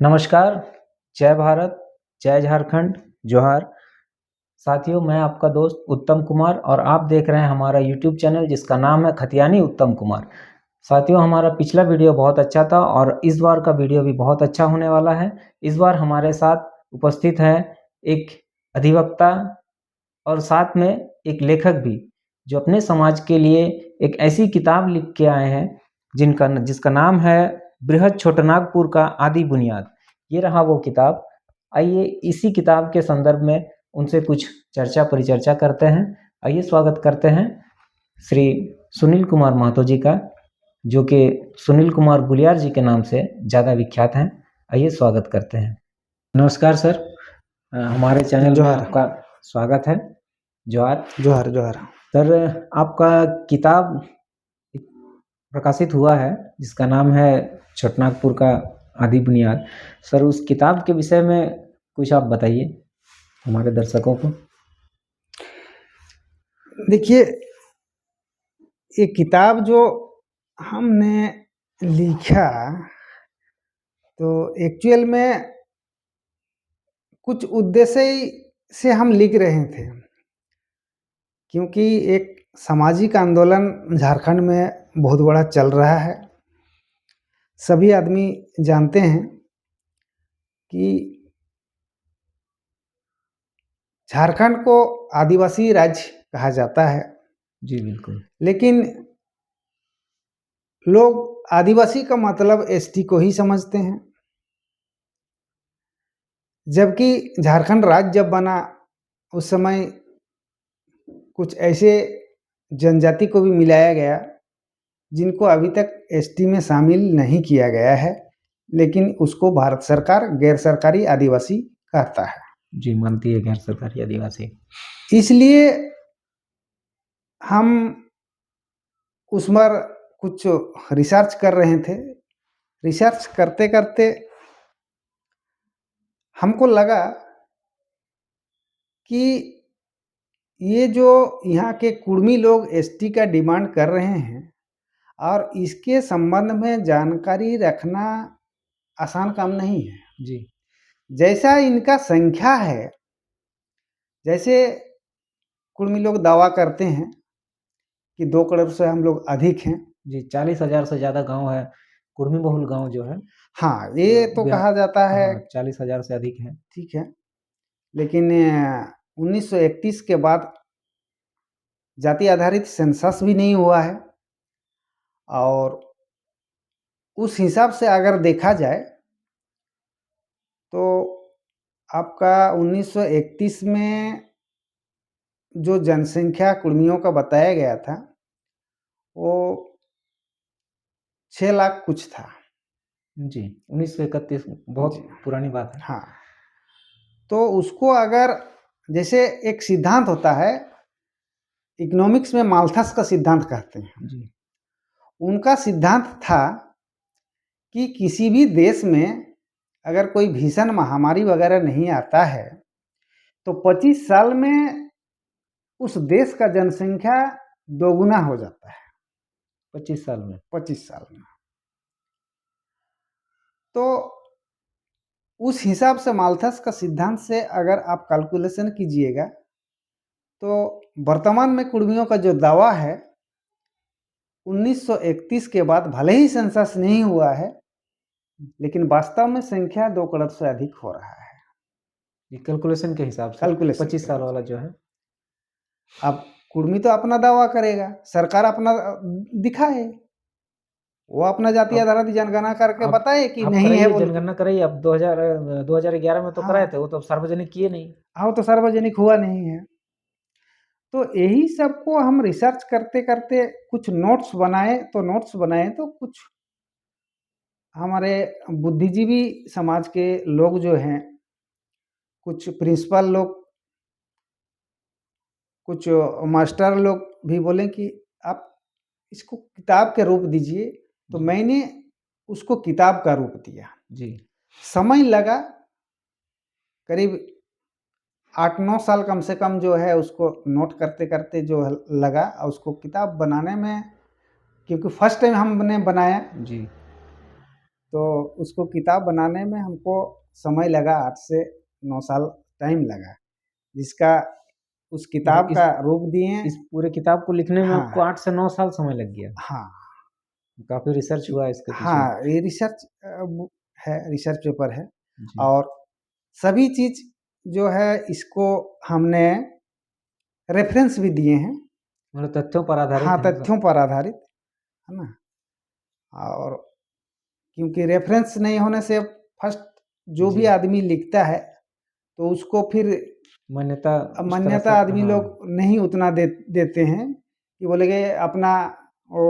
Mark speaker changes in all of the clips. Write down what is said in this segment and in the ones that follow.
Speaker 1: नमस्कार, जय भारत, जय झारखंड, जोहार। साथियों, मैं आपका दोस्त उत्तम कुमार और आप देख रहे हैं हमारा यूट्यूब चैनल जिसका नाम है खतियानी उत्तम कुमार। साथियों, हमारा पिछला वीडियो बहुत अच्छा था और इस बार का वीडियो भी बहुत अच्छा होने वाला है। इस बार हमारे साथ उपस्थित है एक अधिवक्ता और साथ में एक लेखक भी, जो अपने समाज के लिए एक ऐसी किताब लिख के आए हैं जिसका नाम है बृहद छोटनागपुर का आदि बुनियाद। ये रहा वो किताब। आइए इसी किताब के संदर्भ में उनसे कुछ चर्चा परिचर्चा करते हैं। आइए स्वागत करते हैं श्री सुनील कुमार महतो जी का, जो कि सुनील कुमार गुलियार जी के नाम से ज़्यादा विख्यात हैं। आइए स्वागत करते हैं। नमस्कार सर, हमारे चैनल में आपका स्वागत है। जोहार
Speaker 2: जोहार जोहार।
Speaker 1: सर, आपका किताब प्रकाशित हुआ है जिसका नाम है छोटनागपुर का आदि बुनियाद। सर, उस किताब के विषय में कुछ आप बताइए हमारे दर्शकों को।
Speaker 2: देखिए, ये किताब जो हमने लिखा तो एक्चुअल में कुछ उद्देश्य से हम लिख रहे थे, क्योंकि एक सामाजिक आंदोलन झारखंड में बहुत बड़ा चल रहा है। सभी आदमी जानते हैं कि झारखंड को आदिवासी राज्य कहा जाता है।
Speaker 1: जी बिल्कुल।
Speaker 2: लेकिन लोग आदिवासी का मतलब एसटी को ही समझते हैं, जबकि झारखंड राज्य जब बना उस समय कुछ ऐसे जनजाति को भी मिलाया गया जिनको अभी तक एसटी में शामिल नहीं किया गया है, लेकिन उसको भारत सरकार गैर सरकारी आदिवासी कहता है।
Speaker 1: जी, मानती है गैर सरकारी आदिवासी।
Speaker 2: इसलिए हम उसमें कुछ रिसर्च कर रहे थे। रिसर्च करते करते हमको लगा कि ये जो यहाँ के कुर्मी लोग एसटी का डिमांड कर रहे हैं और इसके संबंध में जानकारी रखना आसान काम नहीं है।
Speaker 1: जी।
Speaker 2: जैसा इनका संख्या है, जैसे कुर्मी लोग दावा करते हैं कि 2 करोड़ से हम लोग अधिक हैं।
Speaker 1: जी, 40,000 से ज़्यादा गांव है, कुर्मी बहुल गांव जो है।
Speaker 2: हाँ, ये तो कहा जाता है।
Speaker 1: 40,000 से अधिक है।
Speaker 2: ठीक है, लेकिन 1931 के बाद जाति आधारित सेंसस भी नहीं हुआ है, और उस हिसाब से अगर देखा जाए तो आपका 1931 में जो जनसंख्या कुर्मियों का बताया गया था वो 6 लाख कुछ था।
Speaker 1: जी, 1931 बहुत पुरानी बात है।
Speaker 2: हाँ, तो उसको अगर, जैसे एक सिद्धांत होता है इकोनॉमिक्स में, माल्थस का सिद्धांत कहते हैं।
Speaker 1: जी।
Speaker 2: उनका सिद्धांत था कि किसी भी देश में अगर कोई भीषण महामारी वगैरह नहीं आता है तो 25 साल में उस देश का जनसंख्या दोगुना हो जाता है।
Speaker 1: 25 साल में?
Speaker 2: 25 साल में। तो उस हिसाब से माल्थस का सिद्धांत से अगर आप कैलकुलेशन कीजिएगा तो वर्तमान में कुर्मियों का जो दावा है 1931 के बाद भले ही सेंसस नहीं हुआ है, लेकिन वास्तव में संख्या 2 करोड़ से अधिक हो रहा है।
Speaker 1: ये कैलकुलेशन के हिसाब से
Speaker 2: कैलकुलेशन
Speaker 1: 25 साल वाला जो है।
Speaker 2: अब कुर्मी तो अपना दावा करेगा, सरकार अपना दिखाए, वो अपना जाति आधारित जनगणना करके बताए कि नहीं है बोल के।
Speaker 1: जनगणना कराइए। अब 2011 में तो कराए थे, वो तो सार्वजनिक किए नहीं।
Speaker 2: हाँ, वो तो सार्वजनिक हुआ नहीं है। तो यही सबको हम रिसर्च करते करते कुछ नोट्स बनाए, तो कुछ हमारे बुद्धिजीवी समाज के लोग जो हैं, कुछ प्रिंसिपल लोग, कुछ मास्टर लोग भी बोले कि आप इसको किताब के रूप दीजिए, तो मैंने उसको किताब का रूप दिया।
Speaker 1: जी।
Speaker 2: समय लगा करीब 8-9 साल कम से कम जो है उसको नोट करते करते जो लगा, और उसको किताब बनाने में, क्योंकि फर्स्ट टाइम हमने बनाया।
Speaker 1: जी।
Speaker 2: तो उसको किताब बनाने में हमको समय लगा, 8 से 9 साल टाइम लगा, जिसका उस किताब
Speaker 1: मतलब
Speaker 2: का रूप दिए।
Speaker 1: इस पूरे किताब को लिखने में आपको
Speaker 2: हाँ
Speaker 1: 8 से 9 साल समय लग गया।
Speaker 2: हाँ
Speaker 1: काफी रिसर्च हुआ है इसके पीछे।
Speaker 2: हाँ, ये रिसर्च है, रिसर्च पेपर है।
Speaker 1: जी।
Speaker 2: और सभी चीज जो है इसको हमने रेफरेंस भी दिए हैं।
Speaker 1: मतलब तथ्यों पर आधारित
Speaker 2: हाँ,
Speaker 1: है सब।
Speaker 2: तथ्यों पर आधारित है ना। और क्योंकि रेफरेंस नहीं होने से फर्स्ट जो भी
Speaker 1: जी।
Speaker 2: आदमी लिखता है तो उसको फिर
Speaker 1: मान्यता उस तरह
Speaker 2: मान्यता
Speaker 1: से,
Speaker 2: आदमी
Speaker 1: हाँ,
Speaker 2: लोग नहीं उतना देते हैं कि बोलेगे अपना वो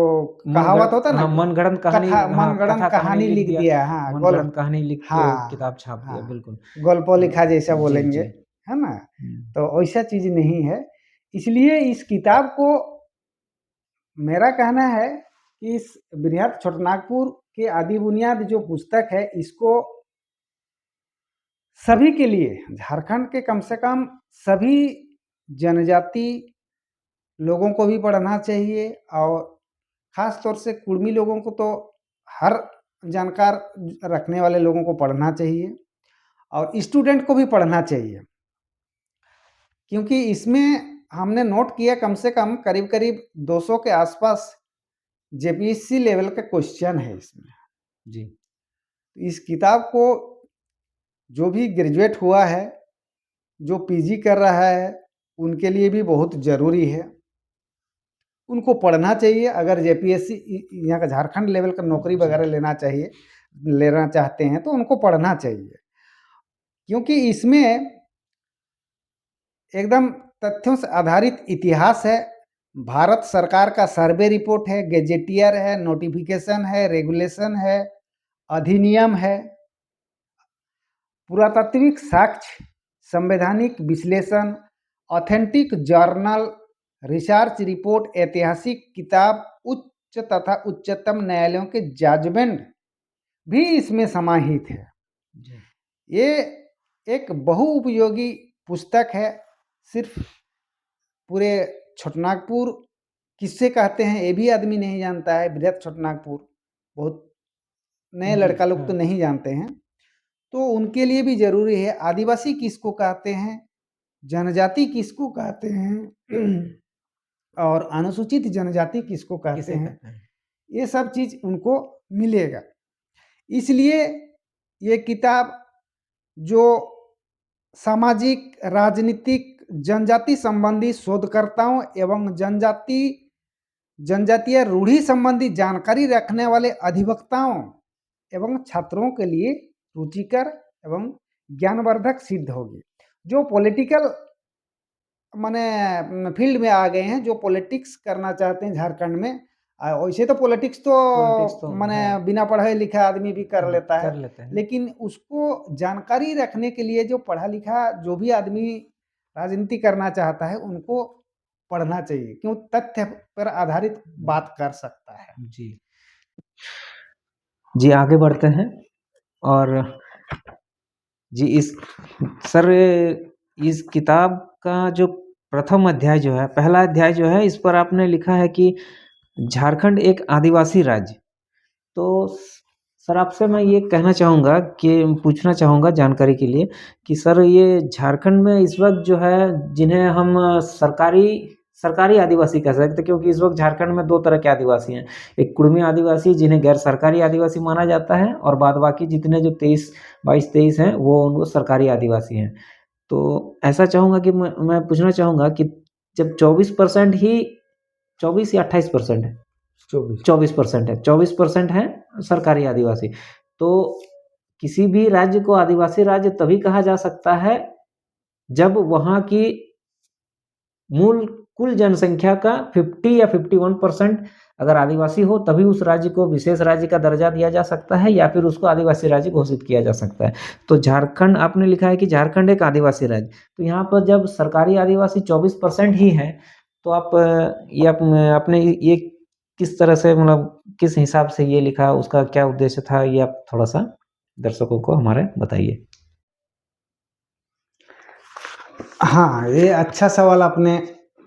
Speaker 2: कहावत
Speaker 1: मनगढ़ंत,
Speaker 2: होता ना,
Speaker 1: हाँ, मनगढ़ंत कहानी,
Speaker 2: कथा
Speaker 1: हाँ,
Speaker 2: मनगढ़ंत
Speaker 1: कथा कहानी
Speaker 2: कहानी
Speaker 1: लिख
Speaker 2: लिख
Speaker 1: दिया,
Speaker 2: दिया। हाँ,
Speaker 1: मनगढ़ंत कहानी लिख के
Speaker 2: हाँ
Speaker 1: किताब छाप दिया,
Speaker 2: हाँ,
Speaker 1: बिल्कुल।
Speaker 2: गल्पो लिखा जैसा
Speaker 1: जी,
Speaker 2: बोलेंगे,
Speaker 1: जी।
Speaker 2: है ना।
Speaker 1: हुँ।
Speaker 2: तो वैसा चीज नहीं है। इसलिए इस किताब को, मेरा कहना है कि इस बृहद छोटनागपुर के आदि बुनियाद जो पुस्तक है, इसको सभी के लिए, झारखंड के कम से कम सभी जनजाति लोगों को भी पढ़ना चाहिए। और खास तौर से कुर्मी लोगों को तो हर जानकार रखने वाले लोगों को पढ़ना चाहिए, और स्टूडेंट को भी पढ़ना चाहिए। क्योंकि इसमें हमने नोट किया कम से कम करीब करीब 200 के आसपास जेपीएससी लेवल का क्वेश्चन है इसमें।
Speaker 1: जी।
Speaker 2: इस किताब को जो भी ग्रेजुएट हुआ है, जो पीजी कर रहा है, उनके लिए भी बहुत ज़रूरी है। उनको पढ़ना चाहिए। अगर जेपीएससी यहाँ का झारखंड लेवल का नौकरी
Speaker 1: जी।
Speaker 2: वगैरह लेना चाहते हैं तो उनको पढ़ना चाहिए। क्योंकि इसमें एकदम तथ्यों से आधारित इतिहास है, भारत सरकार का सर्वे रिपोर्ट है, गैजेटियर है, नोटिफिकेशन है, रेगुलेशन है, अधिनियम है, पुरातात्विक साक्ष्य, संवैधानिक विश्लेषण, ऑथेंटिक जर्नल, रिसर्च रिपोर्ट, ऐतिहासिक किताब, उच्च तथा उच्चतम न्यायालयों के जजमेंट भी इसमें समाहित है।
Speaker 1: जी।
Speaker 2: ये एक बहुउपयोगी पुस्तक है। सिर्फ पूरे छोटनागपुर किससे कहते हैं ये भी आदमी नहीं जानता है। बृहद छोटनागपुर बहुत नए
Speaker 1: जी,
Speaker 2: लड़का लोग तो
Speaker 1: हाँ।
Speaker 2: नहीं जानते हैं, तो उनके लिए भी जरूरी है। आदिवासी किसको कहते हैं, जनजाति किसको कहते हैं, और अनुसूचित जनजाति किसको कहते
Speaker 1: किसे
Speaker 2: हैं,
Speaker 1: कहते हैं?
Speaker 2: ये सब चीज उनको मिलेगा। इसलिए ये किताब जो सामाजिक, राजनीतिक, जनजाति संबंधी शोधकर्ताओं एवं जनजातीय रूढ़ी संबंधी जानकारी रखने वाले अधिवक्ताओं एवं छात्रों के लिए रुचिकर एवं ज्ञानवर्धक सिद्ध होगी। जो पॉलिटिकल माने फील्ड में आ गए हैं, जो पॉलिटिक्स करना चाहते हैं झारखंड में, वैसे तो पॉलिटिक्स तो
Speaker 1: पॉलिटिक्स तो
Speaker 2: माने
Speaker 1: है,
Speaker 2: बिना पढ़े लिखा आदमी भी कर लेता है,
Speaker 1: कर लेते हैं।
Speaker 2: लेकिन उसको जानकारी रखने के लिए जो पढ़ा लिखा जो भी आदमी राजनीति करना चाहता है उनको पढ़ना चाहिए। क्यों, तथ्य पर आधारित बात कर सकता है।
Speaker 1: जी। जी, आगे बढ़ते हैं। और जी, सर इस किताब का जो प्रथम अध्याय जो है, पहला अध्याय जो है, इस पर आपने लिखा है कि झारखंड एक आदिवासी राज्य। तो सर आपसे मैं ये कहना चाहूँगा कि पूछना चाहूँगा जानकारी के लिए कि सर ये झारखंड में इस वक्त जो है, जिन्हें हम सरकारी आदिवासी कह सकते हैं, क्योंकि इस वक्त झारखंड में 2 तरह के आदिवासी हैं। एक कुर्मी आदिवासी जिन्हें गैर सरकारी आदिवासी माना जाता है, और बाद बाकी जितने जो 22-23 हैं वो उनको सरकारी आदिवासी हैं। तो ऐसा चाहूँगा कि मैं पूछना चाहूँगा कि जब 24% ही, 24 या 28% है, 24% है, 24% है सरकारी आदिवासी। तो किसी भी राज्य को आदिवासी राज्य तभी कहा जा सकता है जब वहाँ की मूल कुल जनसंख्या का 50 या 51% अगर आदिवासी हो, तभी उस राज्य को विशेष राज्य का दर्जा दिया जा सकता है, या फिर उसको आदिवासी राज्य घोषित किया जा सकता है। तो झारखंड, आपने लिखा है कि झारखंड एक आदिवासी राज्य, तो यहाँ पर जब सरकारी आदिवासी 24% ही है, तो आप ये आपने ये किस तरह से, मतलब किस हिसाब से ये लिखा, उसका क्या उद्देश्य था, ये आप थोड़ा सा दर्शकों को हमारे बताइए।
Speaker 2: हाँ, ये अच्छा सवाल आपने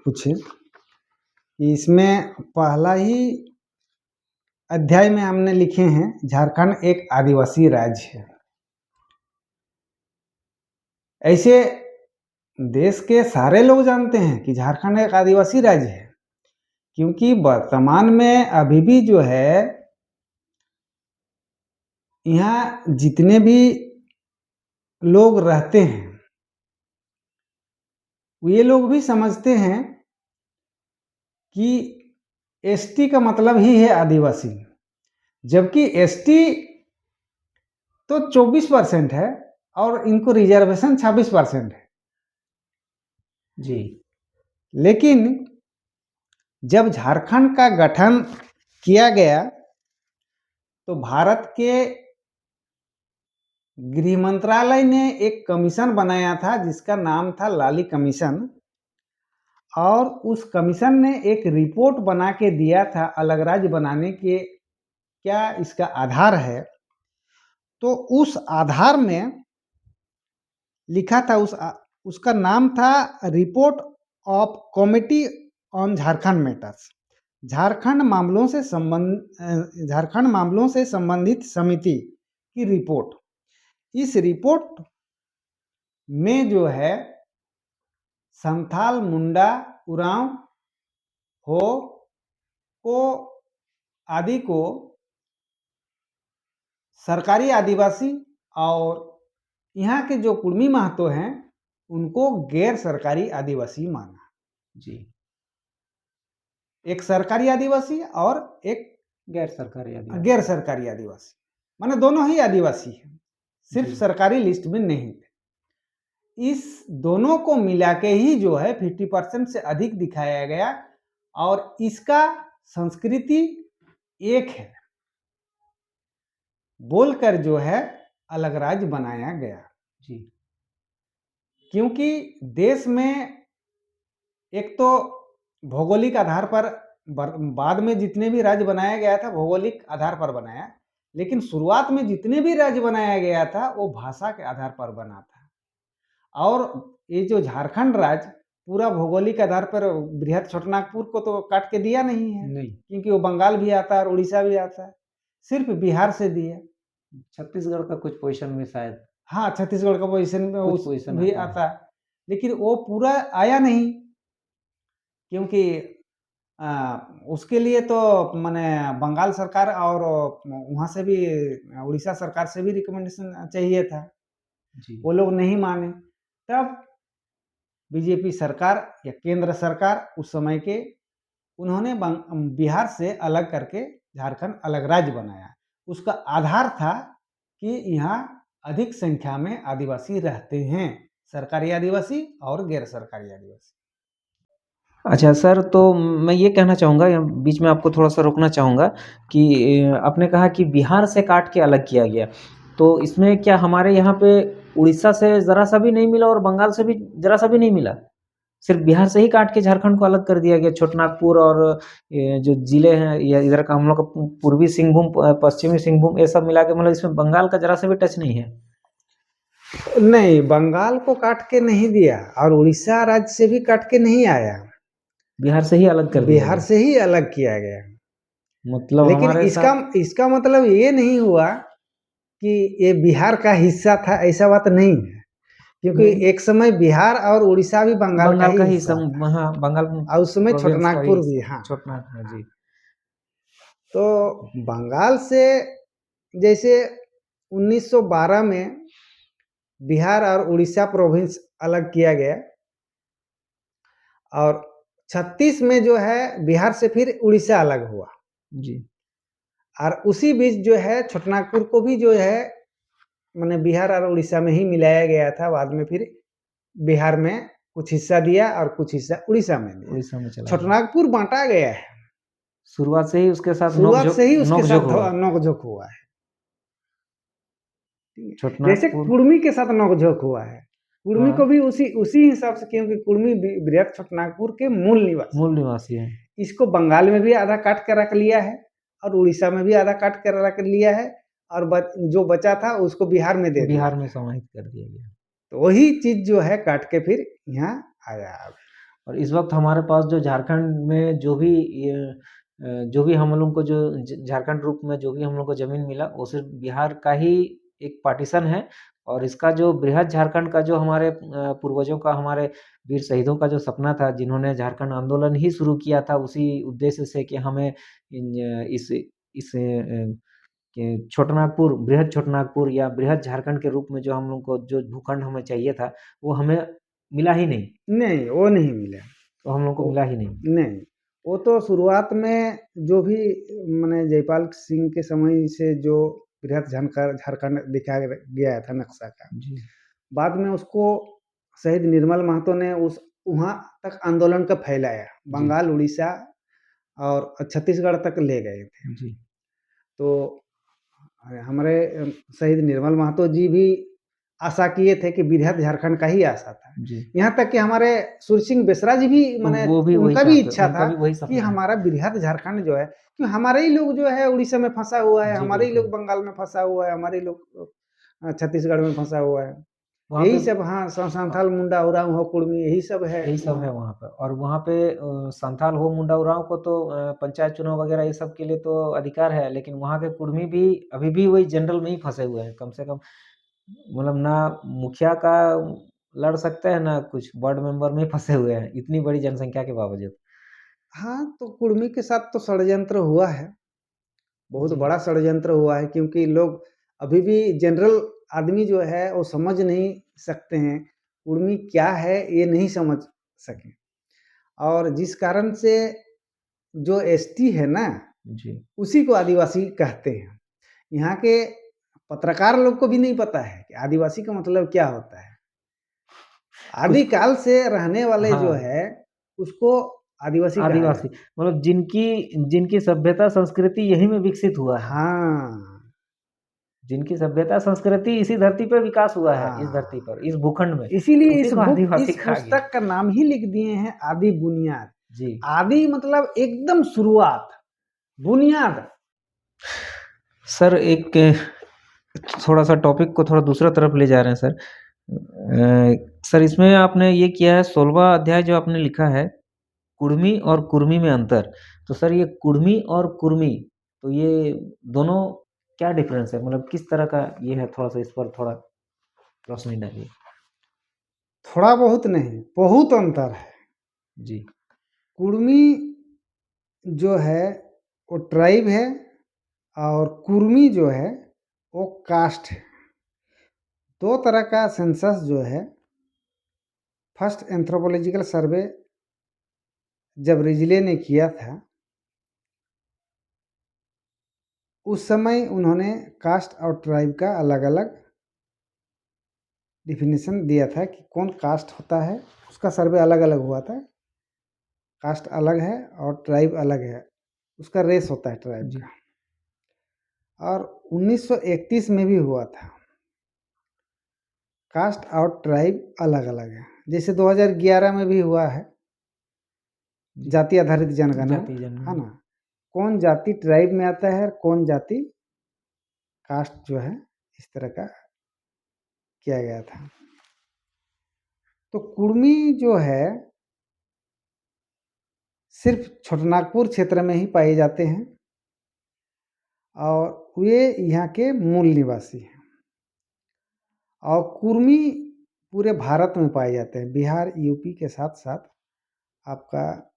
Speaker 2: पूछे। इसमें पहला ही अध्याय में हमने लिखे हैं झारखंड एक आदिवासी राज्य है। ऐसे देश के सारे लोग जानते हैं कि झारखंड एक आदिवासी राज्य है, क्योंकि वर्तमान में अभी भी जो है यहाँ जितने भी लोग रहते हैं ये लोग भी समझते हैं कि एसटी का मतलब ही है आदिवासी, जबकि एसटी तो 24% है और इनको रिजर्वेशन 26% है
Speaker 1: जी।
Speaker 2: लेकिन जब झारखंड का गठन किया गया तो भारत के गृह मंत्रालय ने एक कमीशन बनाया था जिसका नाम था लाली कमीशन, और उस कमीशन ने एक रिपोर्ट बना के दिया था अलग राज्य बनाने के क्या इसका आधार है। तो उस आधार में लिखा था, उसका नाम था report of committee on Jharkhand matters, Jharkhand मामलों से संबंधित समिति की रिपोर्ट। इस रिपोर्ट में जो है संथाल, मुंडा, उरांव, हो को आदि को सरकारी आदिवासी और यहाँ के जो कुर्मी महतो हैं उनको गैर सरकारी आदिवासी माना।
Speaker 1: जी।
Speaker 2: एक सरकारी आदिवासी और एक
Speaker 1: गैर सरकारी
Speaker 2: आदिवासी, माने दोनों ही आदिवासी हैं, सिर्फ सरकारी लिस्ट में नहीं। इस दोनों को मिला के ही जो है 50% से अधिक दिखाया गया और इसका संस्कृति एक है बोलकर जो है अलग राज्य बनाया गया।
Speaker 1: जी।
Speaker 2: क्योंकि देश में एक तो भौगोलिक आधार पर, बाद में जितने भी राज्य बनाया गया था भौगोलिक आधार पर बनाया, लेकिन शुरुआत में जितने भी राज्य बनाया गया था वो भाषा के आधार पर बना था। और ये जो झारखंड राज्य पूरा भौगोलिक आधार पर बृहद छोटानागपुर को तो काट के दिया नहीं है,
Speaker 1: नहीं,
Speaker 2: क्योंकि वो बंगाल भी आता है और उड़ीसा भी आता है, सिर्फ बिहार से दिया।
Speaker 1: छत्तीसगढ़ का कुछ पोजीशन में शायद,
Speaker 2: हाँ छत्तीसगढ़ का पोजीशन में भी आता है, लेकिन वो पूरा आया नहीं, क्योंकि उसके लिए तो माने बंगाल सरकार और वहाँ से भी उड़ीसा सरकार से भी रिकमेंडेशन चाहिए था।
Speaker 1: जी।
Speaker 2: वो लोग नहीं माने, तब बीजेपी सरकार या केंद्र सरकार उस समय के उन्होंने बिहार से अलग करके झारखंड अलग राज्य बनाया। उसका आधार था कि यहाँ अधिक संख्या में आदिवासी रहते हैं, सरकारी आदिवासी और गैर सरकारी आदिवासी।
Speaker 1: अच्छा सर, तो मैं ये कहना चाहूँगा, बीच में आपको थोड़ा सा रोकना चाहूँगा कि आपने कहा कि बिहार से काट के अलग किया गया, तो इसमें क्या हमारे यहाँ पे उड़ीसा से ज़रा सा भी नहीं मिला और बंगाल से भी ज़रा सा भी नहीं मिला? सिर्फ बिहार से ही काट के झारखंड को अलग कर दिया गया। छोटानागपुर और जो जिले हैं या इधर का हम लोग का पूर्वी सिंहभूम, पश्चिमी सिंहभूम, ये सब मिला के मतलब इसमें बंगाल का ज़रा सा भी टच नहीं है?
Speaker 2: नहीं, बंगाल को काट के नहीं दिया और उड़ीसा राज्य से भी काट के नहीं आया,
Speaker 1: बिहार से ही अलग कर दिया
Speaker 2: बिहार
Speaker 1: गया।
Speaker 2: से ही अलग किया गया।
Speaker 1: मतलब
Speaker 2: लेकिन
Speaker 1: हमारे
Speaker 2: इसका मतलब ये नहीं हुआ कि ये बिहार का हिस्सा था, ऐसा बात नहीं है, क्योंकि एक समय बिहार और उड़ीसा भी बंगाल का ही हिस्सा था।
Speaker 1: हाँ, बंगाल
Speaker 2: और उस समय छोटानागपुर भी। हाँ,
Speaker 1: छोटानागपुर जी।
Speaker 2: तो बंगाल से जैसे 1912 में बिहार और उड़ीसा प्रोविंस अलग किया गया और 36 में जो है बिहार से फिर उड़ीसा अलग हुआ
Speaker 1: जी।
Speaker 2: और उसी बीच जो है छोटानागपुर को भी जो है मैंने बिहार और उड़ीसा में ही मिलाया गया था। बाद में फिर बिहार में कुछ हिस्सा दिया और कुछ हिस्सा उड़ीसा में दिया।
Speaker 1: उड़ीसा में चला
Speaker 2: छोटानागपुर बांटा गया है,
Speaker 1: शुरुआत से ही उसके साथ
Speaker 2: नोकझोंक हुआ है। जैसे कुर्मी के साथ नोकझोंक हुआ है, कुर्मी को भी उसी हिसाब से, क्योंकि कुर्मी बृहद छोटानागपुर के मूल निवासी है। इसको बंगाल में भी आधा काट कर रख लिया है और उड़ीसा में भी आधा काट कर रख लिया है और जो बचा था उसको बिहार में
Speaker 1: बिहार में समाहित कर दिया गया।
Speaker 2: तो वही चीज जो है काट के फिर यहाँ आया।
Speaker 1: और इस वक्त हमारे पास जो झारखंड में जो भी जो भी हम लोग को जो झारखंड रूप में जो भी हम लोग को ज़मीन मिला वो सिर्फ बिहार का ही एक पार्टीशन है। और इसका जो बृहद झारखंड का जो हमारे पूर्वजों का, हमारे वीर शहीदों का जो सपना था, जिन्होंने झारखंड आंदोलन ही शुरू किया था उसी उद्देश्य से कि हमें इस छोटानागपुर, बृहद छोटानागपुर या बृहद झारखंड के रूप में जो हम लोग को जो भूखंड हमें चाहिए था, वो हमें मिला ही नहीं।
Speaker 2: नहीं, वो नहीं मिला।
Speaker 1: तो हम लोग को
Speaker 2: वो
Speaker 1: मिला ही नहीं।
Speaker 2: नहीं, वो तो शुरुआत में जो भी मैंने जयपाल सिंह के समय से जो बृहद झारखंड दिखाया गया था नक्शा का,
Speaker 1: जी
Speaker 2: बाद में उसको शहीद निर्मल महतो ने उस वहाँ तक आंदोलन का फैलाया,
Speaker 1: जी
Speaker 2: बंगाल, उड़ीसा और छत्तीसगढ़ तक ले गए थे।
Speaker 1: जी
Speaker 2: तो हमारे शहीद निर्मल महतो जी भी आशा किए थे कि बृहद झारखंड का ही आशा था।
Speaker 1: जी।
Speaker 2: यहाँ तक कि हमारे सूर्य सिंह बेसरा जी भी
Speaker 1: तो
Speaker 2: माने
Speaker 1: वो भी वही
Speaker 2: उनका भी
Speaker 1: चाहते,
Speaker 2: इच्छा
Speaker 1: उनका
Speaker 2: था
Speaker 1: भी वही
Speaker 2: कि
Speaker 1: सपना है।
Speaker 2: हमारा बृहद झारखंड जो है, क्यों हमारे ही लोग जो है उड़ीसा में फंसा हुआ है,
Speaker 1: जी
Speaker 2: हमारे ही लोग
Speaker 1: बिल्कुल।
Speaker 2: बंगाल में फंसा हुआ है, हमारे ही लोग छत्तीसगढ़ में फंसा हुआ है।
Speaker 1: वहाँ
Speaker 2: यही
Speaker 1: पे
Speaker 2: सब, हाँ, संथाल, मुंडा, उरांव, हो, कुड़मी, यही सब है
Speaker 1: यही सब है
Speaker 2: वहाँ।
Speaker 1: वहाँ पे। और वहाँ पे संथाल हो, मुंडा उरांव को तो पंचायत चुनाव वगैरह ये सब के लिए तो अधिकार है, लेकिन वहाँ के कुर्मी भी अभी भी वही जनरल में ही फंसे हुए हैं। कम से कम मतलब ना मुखिया का लड़ सकते हैं, ना कुछ वार्ड मेंबर में ही फंसे हुए हैं, इतनी बड़ी जनसंख्या के बावजूद।
Speaker 2: हाँ, तो कुर्मी के साथ तो षड्यंत्र हुआ है, बहुत
Speaker 1: जी
Speaker 2: बड़ा षड्यंत्र हुआ है, क्योंकि लोग अभी भी जनरल आदमी जो है वो समझ नहीं सकते हैं कुर्मी क्या है, ये नहीं समझ सके। और जिस कारण से जो एसटी है ना,
Speaker 1: जी
Speaker 2: उसी को आदिवासी कहते हैं। यहाँ के पत्रकार लोग को भी नहीं पता है कि आदिवासी का मतलब क्या होता है।
Speaker 1: कुछ
Speaker 2: आदिकाल से रहने वाले जो
Speaker 1: हाँ,
Speaker 2: है उसको आदिवासी कहा
Speaker 1: आदिवासी
Speaker 2: जाता
Speaker 1: मतलब जिनकी जिनकी सभ्यता संस्कृति यही में विकसित हुआ
Speaker 2: है।
Speaker 1: है,
Speaker 2: हाँ,
Speaker 1: जिनकी सभ्यता संस्कृति इसी धरती पे विकास हुआ है, इस धरती
Speaker 2: हाँ।
Speaker 1: पर, इस भूखंड में,
Speaker 2: इसीलिए
Speaker 1: उसी को आदिवासी
Speaker 2: इस
Speaker 1: कहा गया।
Speaker 2: पुस्तक का नाम ही लिख दिए हैं आदि बुनियाद।
Speaker 1: जी
Speaker 2: आदि मतलब एकदम शुरुआत, बुनियाद।
Speaker 1: सर, एक थोड़ा सा टॉपिक को थोड़ा दूसरा तरफ ले जा रहे हैं सर। सर, इसमें आपने ये किया है 16वां अध्याय जो आपने लिखा है, कुड़मी और कुर्मी में अंतर। तो सर, ये कुड़मी और कुर्मी, तो ये दोनों क्या डिफरेंस है, मतलब किस तरह का ये है, थोड़ा सा इस पर थोड़ा रोशनी डालिए।
Speaker 2: थोड़ा बहुत नहीं, बहुत अंतर है।
Speaker 1: जी
Speaker 2: कुर्मी जो है वो ट्राइब है, और कुर्मी जो है वो कास्ट है। दो तरह का सेंसस जो है, फर्स्ट एंथ्रोपोलॉजिकल सर्वे जब रिजले ने किया था, उस समय उन्होंने कास्ट और ट्राइब का अलग अलग डिफिनीशन दिया था कि कौन कास्ट होता है। उसका सर्वे अलग अलग हुआ था, कास्ट अलग है और ट्राइब अलग है, उसका रेस होता है ट्राइब
Speaker 1: जी
Speaker 2: का। और 1931 में भी हुआ था, कास्ट और ट्राइब अलग अलग है। जैसे 2011 में भी हुआ है,
Speaker 1: जी।
Speaker 2: जाति आधारित जनगणना,
Speaker 1: जाति
Speaker 2: है
Speaker 1: जनगणना।
Speaker 2: ना, कौन जाति ट्राइब में आता है और कौन जाति कास्ट जो है, इस तरह का किया गया था। तो कुर्मी जो है सिर्फ छोटानागपुर क्षेत्र में ही पाए जाते हैं, और वे यहाँ के मूल निवासी हैं। और कुर्मी पूरे भारत में पाए जाते हैं, बिहार, यूपी के साथ साथ आपका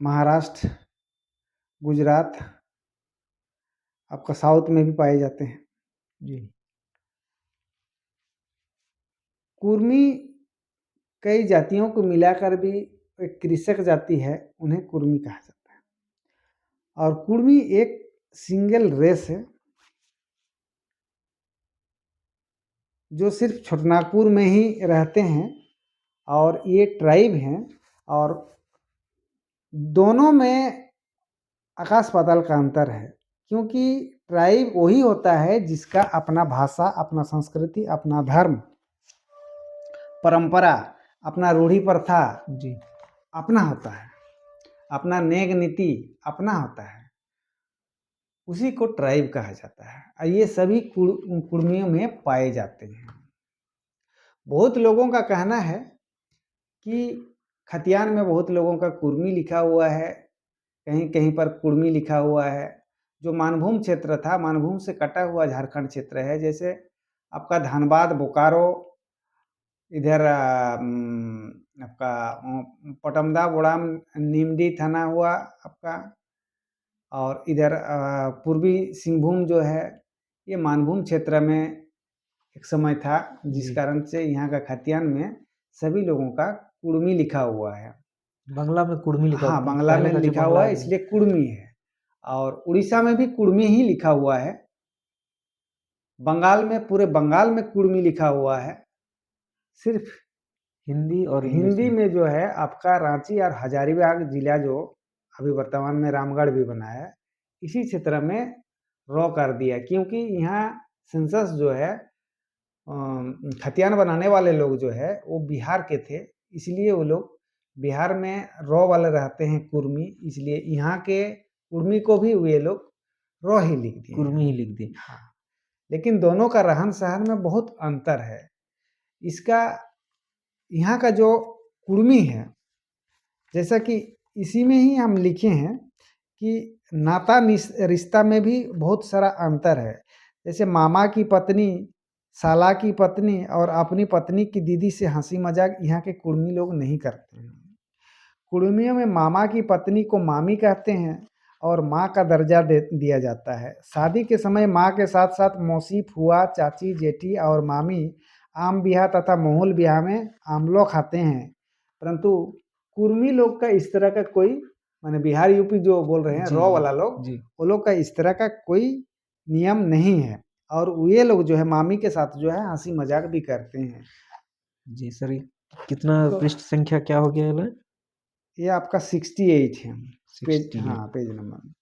Speaker 2: महाराष्ट्र, गुजरात, आपका साउथ में भी पाए जाते हैं।
Speaker 1: जी
Speaker 2: कुर्मी कई जातियों को मिलाकर भी एक कृषक जाति है, उन्हें कुर्मी कहा जाता है। और कुर्मी एक सिंगल रेस है जो सिर्फ छोटानागपुर में ही रहते हैं, और ये ट्राइब हैं। और दोनों में आकाश पाताल का अंतर है, क्योंकि ट्राइब वही होता है जिसका अपना भाषा, अपना संस्कृति, अपना धर्म, परंपरा, अपना रूढ़ी प्रथा
Speaker 1: जी
Speaker 2: अपना होता है, अपना नेक नीति अपना होता है, उसी को ट्राइब कहा जाता है। और ये सभी कुर्मियों में पाए जाते हैं। बहुत लोगों का कहना है कि खतियान में बहुत लोगों का कुर्मी लिखा हुआ है, कहीं कहीं पर कुर्मी लिखा हुआ है। जो मानभूम क्षेत्र था, मानभूम से कटा हुआ झारखंड क्षेत्र है, जैसे आपका धनबाद, बोकारो, इधर आपका पटमदा, बोड़ाम, नीमडी थाना हुआ आपका, और इधर पूर्वी सिंहभूम जो है, ये मानभूम क्षेत्र में एक समय था, जिस कारण से यहाँ का खतियान में सभी लोगों का कुर्मी लिखा हुआ है।
Speaker 1: बांग्ला में कुर्मी लिखा
Speaker 2: हाँ, बांग्ला में लिखा हुआ है, इसलिए कुर्मी है। और उड़ीसा में भी कुर्मी ही लिखा हुआ है। बंगाल में, पूरे बंगाल में कुर्मी लिखा हुआ है। सिर्फ
Speaker 1: हिंदी और
Speaker 2: हिंदी में जो है आपका रांची और हजारीबाग जिला, जो अभी वर्तमान में रामगढ़ भी बना है, इसी क्षेत्र में रॉ कर दिया, क्योंकि यहाँ सेंसस जो है खतियान बनाने वाले लोग जो है वो बिहार के थे, इसलिए वो लोग बिहार में रॉ वाले रहते हैं कुर्मी, इसलिए यहाँ के कुर्मी को भी वे लोग रॉ ही लिख दिए,
Speaker 1: कुर्मी ही लिख दी।
Speaker 2: हाँ, लेकिन दोनों का रहन सहन में बहुत अंतर है। इसका यहाँ का जो कुर्मी है, जैसा कि इसी में ही हम लिखे हैं कि नाता रिश्ता में भी बहुत सारा अंतर है। जैसे मामा की पत्नी, साला की पत्नी और अपनी पत्नी की दीदी से हंसी मजाक यहाँ के कुर्मी लोग नहीं करते हैं। कुर्मियों में मामा की पत्नी को मामी कहते हैं और माँ का दर्जा दिया जाता है। शादी के समय माँ के साथ साथ मौसी, फुआ, चाची, जेठी और मामी आम ब्याह तथा माहौल ब्याह में आमलो खाते हैं, परंतु कुर्मी लोग का इस तरह का कोई, माने बिहार यूपी जो बोल रहे हैं रॉ वाला लोग, वो लोग का इस तरह का कोई नियम नहीं है, और ये लोग जो है मामी के साथ जो है हंसी मजाक भी करते हैं।
Speaker 1: जी सर, कितना पृष्ठ संख्या क्या हो गया?
Speaker 2: ये आपका 68 है पेज, हाँ पेज नंबर।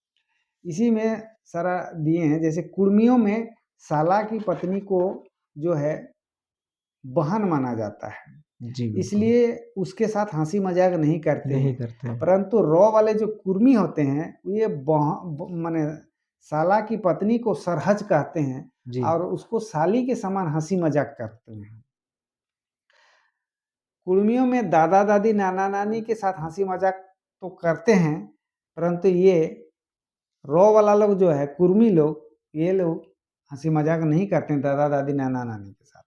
Speaker 2: इसी में सारा दिए हैं। जैसे कुर्मियों में साला की पत्नी को जो है बहन माना जाता है, इसलिए उसके साथ हंसी मजाक नहीं करते हैं। परंतु रॉ वाले जो कुर्मी होते हैं ये माने साला की पत्नी को सरहज कहते हैं और उसको साली के समान हंसी मजाक करते हैं। कुर्मियों में दादा दादी, नाना नानी के साथ हंसी मजाक तो करते हैं, परंतु ये रॉ वाला लोग जो है कुर्मी लोग, ये लोग हंसी मजाक नहीं करते हैं दादा दादी, नाना नानी के साथ।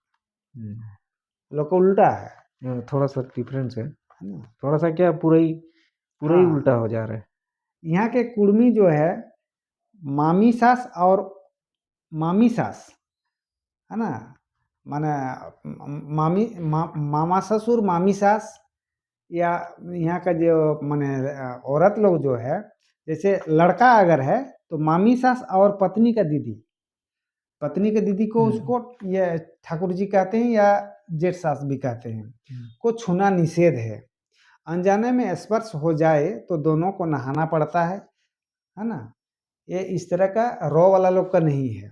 Speaker 2: लोग को उल्टा है,
Speaker 1: थोड़ा सा डिफरेंस है, थोड़ा सा क्या पूरा ही उल्टा हो जा रहा है।
Speaker 2: यहाँ के कुर्मी जो है मामी सास और मामी सास है ना, माने मामा ससुर, मामी सास, या यहाँ का जो माने औरत लोग जो है, जैसे लड़का अगर है तो मामी सास और पत्नी का दीदी, पत्नी के दीदी को उसको ये ठाकुर जी कहते हैं या जेठ सास भी कहते हैं, को छूना निषेध है। अनजाने में स्पर्श हो जाए तो दोनों को नहाना पड़ता है ना। ये इस तरह का रॉ वाला लोग का नहीं है।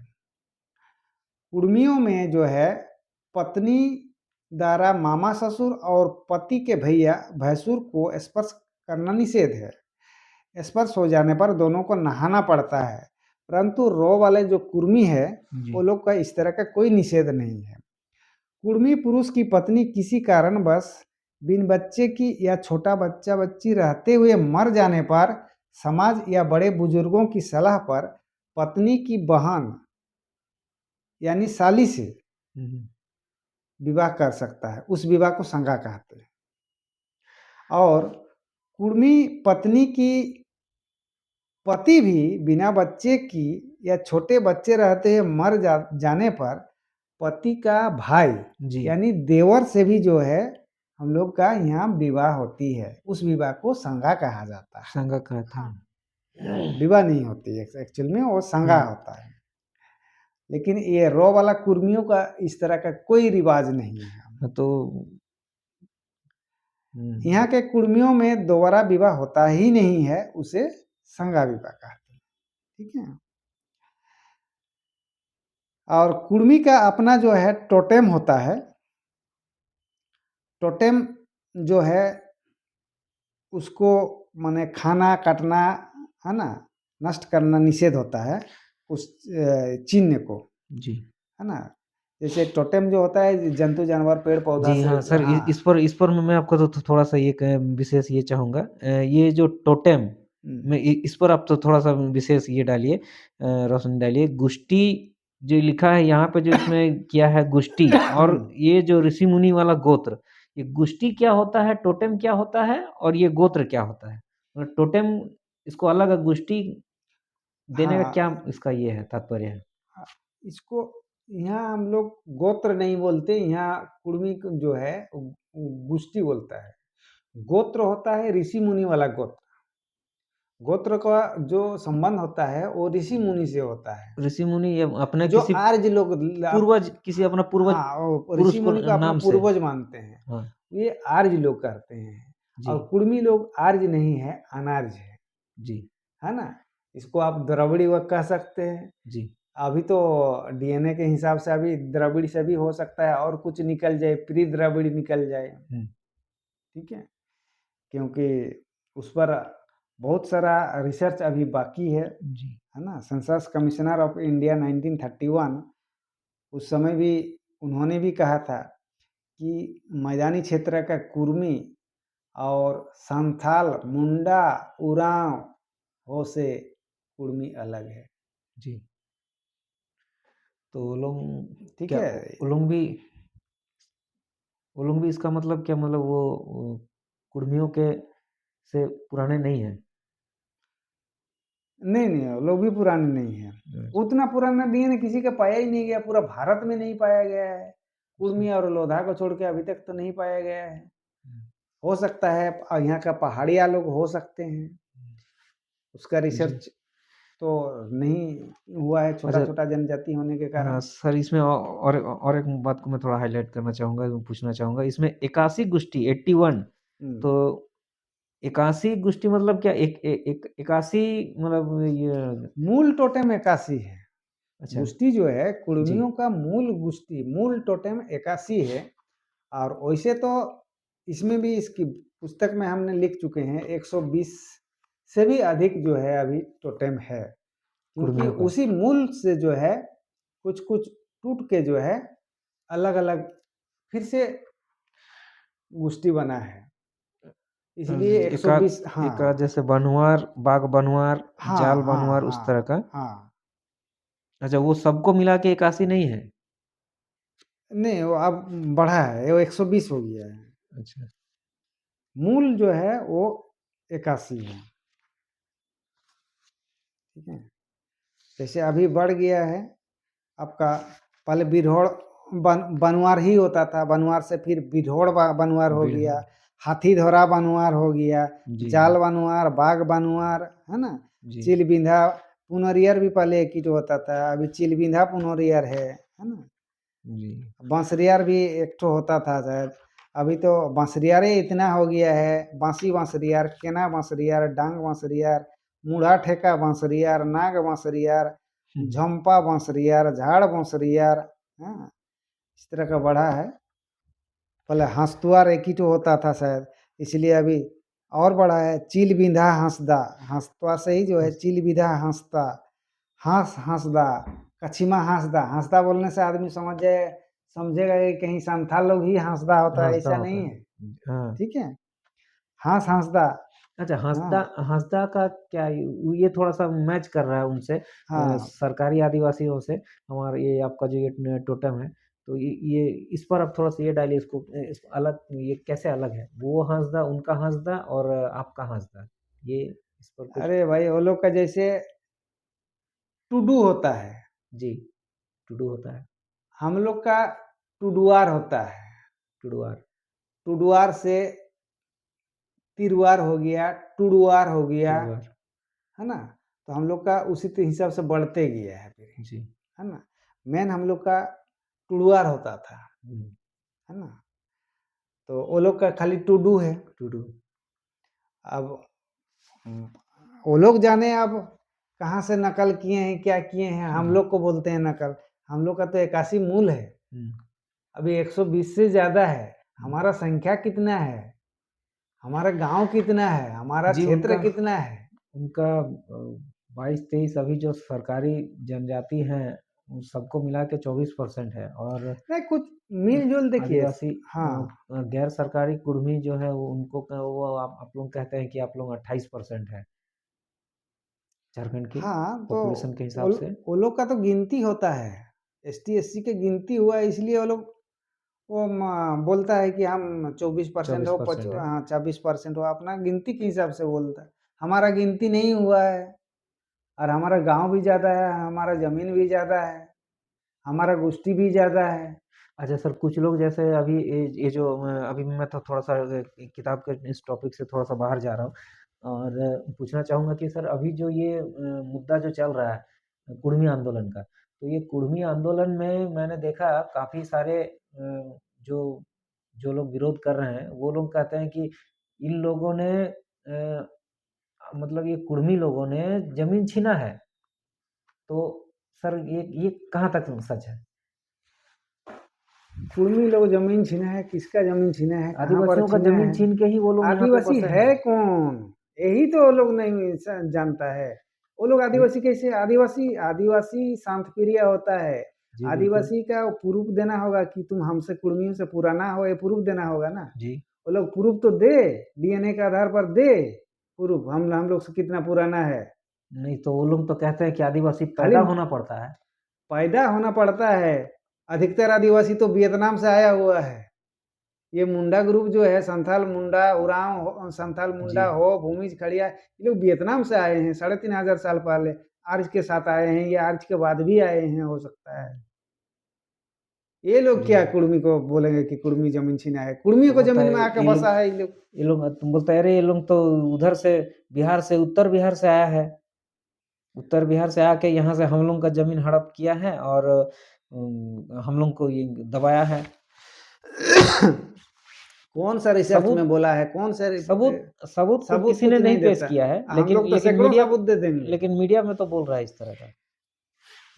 Speaker 2: कुर्मियों में जो है पत्नी द्वारा मामा ससुर और पति के भैया भैंसुर को स्पर्श करना निषेध है। स्पर्श हो जाने पर दोनों को नहाना पड़ता है, परंतु रॉ वाले जो कुर्मी है वो लोग का इस तरह का कोई निषेध नहीं है। कुर्मी पुरुष की पत्नी किसी कारणवश बिन बच्चे की या छोटा बच्चा बच्ची रहते हुए मर जाने पर समाज या बड़े बुजुर्गों की सलाह पर पत्नी की बहन यानी साली से विवाह कर सकता है। उस विवाह को संगा कहते हैं। और कुर्मी पत्नी की पति भी बिना बच्चे की या छोटे बच्चे रहते हुए मर जाने पर पति का भाई यानी देवर से भी जो है हम लोग का यहाँ विवाह होती है। उस विवाह को संगा कहा जाता है।
Speaker 1: संगा कहता है,
Speaker 2: विवाह नहीं होती है एक्चुअल में, वो संगा होता है। लेकिन ये रॉ वाला कुर्मियों का इस तरह का कोई रिवाज नहीं है।
Speaker 1: तो
Speaker 2: यहाँ के कुर्मियों में दोबारा विवाह होता ही नहीं है, उसे संगा विवाह कहते हैं। ठीक है। और कुर्मी का अपना जो है टोटेम होता है। टोटेम जो है उसको माने खाना, काटना है ना, नष्ट करना निषेध होता है उस चिन्ह को, है ना। जैसे टोटेम जो होता है जंतु जानवर पेड़ पौधा
Speaker 1: जी हाँ सर, इस पर मैं आपको तो थोड़ा सा ये विशेष ये चाहूँगा, ये जो टोटेम मैं इस पर आप तो थोड़ा सा विशेष ये डालिए, रोशनी डालिए। गुष्टी जो लिखा है यहाँ पे, जो इसमें किया है गुष्टी, और ये जो ऋषि मुनि वाला गोत्र, ये गुष्टी क्या होता है, टोटेम क्या होता है, और ये गोत्र क्या होता है? मतलब टोटेम इसको अलग है, गुष्टी देने का क्या
Speaker 2: हाँ,
Speaker 1: इसका ये है तात्पर्य है?
Speaker 2: इसको यहाँ हम लोग गोत्र नहीं बोलते, यहाँ कुर्मी जो है गुष्टी बोलता है। गोत्र होता है ऋषि मुनि वाला गोत्र। गोत्र का जो संबंध होता है वो ऋषि मुनि से होता है,
Speaker 1: ऋषि मुनि ये अपने
Speaker 2: जो
Speaker 1: किसी
Speaker 2: आर्य लोग
Speaker 1: पूर्वज, किसी अपना पूर्वज
Speaker 2: हाँ, वो
Speaker 1: पुरुष
Speaker 2: ऋषि
Speaker 1: को
Speaker 2: मुनि को अपना
Speaker 1: नाम से?
Speaker 2: पूर्वज मानते हैं।
Speaker 1: हाँ
Speaker 2: ये आर्य लोग करते हैं।
Speaker 1: जी।
Speaker 2: और कुर्मी लोग आर्य नहीं है, अनार्य है।
Speaker 1: जी।
Speaker 2: है ना? इसको आप द्रविड़ वर्ग कह सकते हैं।
Speaker 1: जी।
Speaker 2: अभी तो डीएनए के हिसाब से अभी द्रविड़ से भी हो सकता है, और कुछ निकल जाए, प्री द्रविड़ निकल जाए। ठीक है, क्योंकि उस पर बहुत सारा रिसर्च अभी बाकी है।
Speaker 1: जी।
Speaker 2: है ना? सेंसस कमिश्नर ऑफ इंडिया 1931, उस समय भी उन्होंने भी कहा था कि मैदानी क्षेत्र का कुर्मी और संथाल, मुंडा, उरांव हो से कुर्मी अलग है।
Speaker 1: जी। तो उलुंग
Speaker 2: ठीक
Speaker 1: क्या,
Speaker 2: है।
Speaker 1: उलुंग भी इसका मतलब क्या, मतलब वो कुर्मियों के से पुराने नहीं है?
Speaker 2: नहीं नहीं, वो लोग भी पुराने नहीं है। उतना पुराना डीएनए किसी का पाया ही नहीं गया, पूरा भारत में नहीं पाया गया है। कुर्मी और लोधा को छोड़ के अभी तक तो नहीं पाया गया है। हो सकता है यहाँ का पहाड़िया लोग हो सकते हैं, उसका रिसर्च तो नहीं हुआ है, छोटा
Speaker 1: अच्छा।
Speaker 2: छोटा जनजाति होने के
Speaker 1: हाँ
Speaker 2: कारण।
Speaker 1: सर, इसमें और एक बात को मैं थोड़ा हाईलाइट करना चाहूँगा, पूछना चाहूँगा। इसमें 81 गुष्टी 81,
Speaker 2: हम्म,
Speaker 1: तो 81 गुष्टी मतलब क्या, एक 81 मतलब ये?
Speaker 2: मूल टोटेम 81 है।
Speaker 1: अच्छा।
Speaker 2: गुष्टी जो है
Speaker 1: जी।
Speaker 2: कुर्मियों का मूल गुष्टी, मूल टोटेम 81 है। और वैसे तो इसमें भी इसकी पुस्तक में हमने लिख चुके हैं 120 से भी अधिक जो है अभी टोटेम है, क्योंकि
Speaker 1: कुर्मियों का।
Speaker 2: उसी मूल से जो है कुछ कुछ टूट के जो है अलग अलग फिर से गुष्टी बना है, इसलिए
Speaker 1: एका
Speaker 2: 120। हाँ
Speaker 1: एका जैसे बनवार, बाग बनवार,
Speaker 2: हाँ
Speaker 1: जाल
Speaker 2: हाँ
Speaker 1: बनवार, उस तरह
Speaker 2: हाँ
Speaker 1: का?
Speaker 2: हाँ।
Speaker 1: अच्छा, वो सबको मिला के 81 नहीं है?
Speaker 2: नहीं, वो अब बढ़ा है, वो 120 हो गया है।
Speaker 1: अच्छा।
Speaker 2: मूल जो है वो 81 है। ठीक है, जैसे अभी बढ़ गया है आपका। पहले बिरहोड़ बनवार ही होता था, बनवार से फिर बिरहोड़ बनवार हो गया, हाथी धोरा बनवार हो गया,
Speaker 1: जी।
Speaker 2: जाल बनवार, बाग बनवार, है ना?
Speaker 1: जी।
Speaker 2: चिल बिंधा पुनरियर भी पहले एक ही जो होता था, अभी चिल बिंधा पुनरियर है ना?
Speaker 1: जी।
Speaker 2: बांसरियार भी एक ठो होता था शायद, अभी तो बांसरियारे इतना हो गया है। बांसी बांसरियार, केना बांसरियार, डांग बांसरियार, मुढ़ा ठेका बांसरियार, नाग बांसरियार, झम्पा बांसरियार, झाड़ बांसरियार। हाँ, इस तरह का बढ़ा है। पहले हंसतुआर एक ही तो होता था शायद, इसलिए अभी और बड़ा है। चील बिंधा हंसदा, हंसतुआ से ही जो है चील बिंधा हंसता, हंस हंसदा, कछिमा हंसदा। हंसदा बोलने से आदमी समझेगा कि कहीं संथाल लोग ही हंसदा होता है,
Speaker 1: हंसदा
Speaker 2: ऐसा
Speaker 1: होता
Speaker 2: नहीं
Speaker 1: है।
Speaker 2: है।
Speaker 1: हाँ।
Speaker 2: ठीक है, हंस हंसदा।
Speaker 1: अच्छा,
Speaker 2: हाँ
Speaker 1: हंसदा, हंसदा का क्या, ये थोड़ा सा मैच कर रहा है उनसे,
Speaker 2: हाँ।
Speaker 1: सरकारी आदिवासियों से। हमारा ये आपका जो ये टोटम है, तो ये इस पर आप थोड़ा सा ये डालिए, इसको अलग, ये कैसे अलग है? वो हंसदा, उनका हंसदा, और आपका हंसदा, ये इस पर कुछ?
Speaker 2: अरे भाई, वो लोग का जैसे टुडू होता है,
Speaker 1: जी। टुडू होता है।
Speaker 2: हम लोग का टुडुआर होता है।
Speaker 1: टुडुआर।
Speaker 2: टुडुआर से तिरुआर हो गया, टुडुआर हो गया,
Speaker 1: टुडुआर।
Speaker 2: है ना? तो हम लोग का उसी हिसाब से बढ़ते गया है फिर,
Speaker 1: जी।
Speaker 2: है ना? मेन हम लोग का टुडुआर होता था,
Speaker 1: हम्म।
Speaker 2: है ना? तो वो लोग का खाली टुडू है।
Speaker 1: टुडू।
Speaker 2: अब वो लोग जाने अब कहाँ से नकल किए हैं, क्या किए हैं, हम लोग को बोलते हैं नकल। हम लोग का तो 81 मूल है,
Speaker 1: हम्म।
Speaker 2: अभी 120 से ज्यादा है। हमारा संख्या कितना है, हमारा गांव कितना है, हमारा
Speaker 1: जी।
Speaker 2: क्षेत्र
Speaker 1: उनका
Speaker 2: कितना है?
Speaker 1: उनका 22-23 अभी जो सरकारी जनजाति हैं, उन सबको मिला के 24% है, और
Speaker 2: नहीं, कुछ मिलजुल देखिए।
Speaker 1: आदिवासी
Speaker 2: हाँ
Speaker 1: गैर सरकारी कुर्मी जो है, वो उनको वो आप लोग कहते हैं कि आप लोग 28% है। झारखंड की
Speaker 2: हाँ, तो
Speaker 1: पॉपुलेशन के
Speaker 2: वो
Speaker 1: हिसाब से?
Speaker 2: वो लोग का तो गिनती होता है। एसटी एससी के गिनती हुआ है, इसलिए वो लोग बोलता है कि हम 24% हो
Speaker 1: 24% है।
Speaker 2: 24% हो, अपना गिनती के हिसाब से बोलता है। हमारा गिनती नहीं हुआ है और हमारा गांव भी ज़्यादा है, हमारा ज़मीन भी ज़्यादा है, हमारा गोष्ठी भी ज़्यादा है।
Speaker 1: अच्छा सर, कुछ लोग जैसे अभी ये जो अभी मैं तो थोड़ा-सा किताब के इस टॉपिक से थोड़ा-सा बाहर जा रहा हूँ और पूछना चाहूँगा कि सर अभी जो ये मुद्दा जो चल रहा है कुर्मी आंदोलन का, तो ये कुर्मी आंदोलन में मैंने देखा काफ़ी सारे जो जो लोग विरोध कर रहे हैं, वो लोग कहते हैं कि इन लोगों ने मतलब ये कुर्मी लोगों ने ज़मीन छीना है। तो सर ये कहाँ तक सच है?
Speaker 2: कुर्मी लोग जमीन छीना है, किसका जमीन छीना है, कहाँ पर
Speaker 1: आदिवासियों का
Speaker 2: छीना
Speaker 1: ज़मीन
Speaker 2: है?
Speaker 1: छीन के ही वो लोग यहाँ पे
Speaker 2: आदिवासी
Speaker 1: बसे
Speaker 2: है
Speaker 1: हैं।
Speaker 2: कौन? यही तो वो लोग नहीं जानता है। वो लोग
Speaker 1: ये
Speaker 2: आदिवासी कैसे? आदिवासी आदिवासी शांतप्रिय होता है।
Speaker 1: जी, बिल्कुल।
Speaker 2: आदिवासी का प्रूफ देना होगा कि तुम हमसे कुर्मियों से पुराना हो, ये प्रूफ देना होगा ना।
Speaker 1: जी।
Speaker 2: वो लोग प्रूफ तो दे, डीएनए के आधार पर दे प्रूफ, हम लोग से कितना पुराना है।
Speaker 1: नहीं तो वो लोग तो कहते हैं कि आदिवासी
Speaker 2: खाली
Speaker 1: पैदा होना पड़ता है।
Speaker 2: पैदा होना पड़ता है। अधिकतर आदिवासी तो वियतनाम से आया हुआ है। ये मुंडा ग्रुप जो है, संथाल मुंडा उरांव, संथाल मुंडा
Speaker 1: जी।
Speaker 2: हो, भूमिज खड़िया, ये लोग वियतनाम से आए हैं 3500 साल पहले। आर्य के साथ आए हैं, ये आर्य के बाद भी आए हैं, हो सकता है। ये लोग
Speaker 1: जी।
Speaker 2: क्या कुर्मी को बोलेंगे कि कुर्मी जमीन छीना है? कुर्मियों
Speaker 1: तो
Speaker 2: को
Speaker 1: बोलता
Speaker 2: जमीन
Speaker 1: है
Speaker 2: में आके बसा है ये लोग।
Speaker 1: ये लोग तुम बोलता है अरे ये लोग तो उधर से बिहार से उत्तर बिहार से आया है। उत्तर बिहार से आके यहाँ से हम लोग का ज़मीन हड़प किया है और हम लोग को ये दबाया है।
Speaker 2: कौन सा रिसर्च
Speaker 1: सबूत
Speaker 2: में बोला है? कौन सा
Speaker 1: सबूत सबूत को
Speaker 2: सबूत
Speaker 1: किसी ने
Speaker 2: कुछ
Speaker 1: नहीं
Speaker 2: नहीं
Speaker 1: पेश
Speaker 2: देता।
Speaker 1: किया है,
Speaker 2: हम
Speaker 1: लेकिन
Speaker 2: लोग तो
Speaker 1: लेकिन
Speaker 2: सैकड़ों
Speaker 1: मीडिया
Speaker 2: सबूत दे देंगे।
Speaker 1: लेकिन मीडिया में तो बोल रहा है इस तरह का।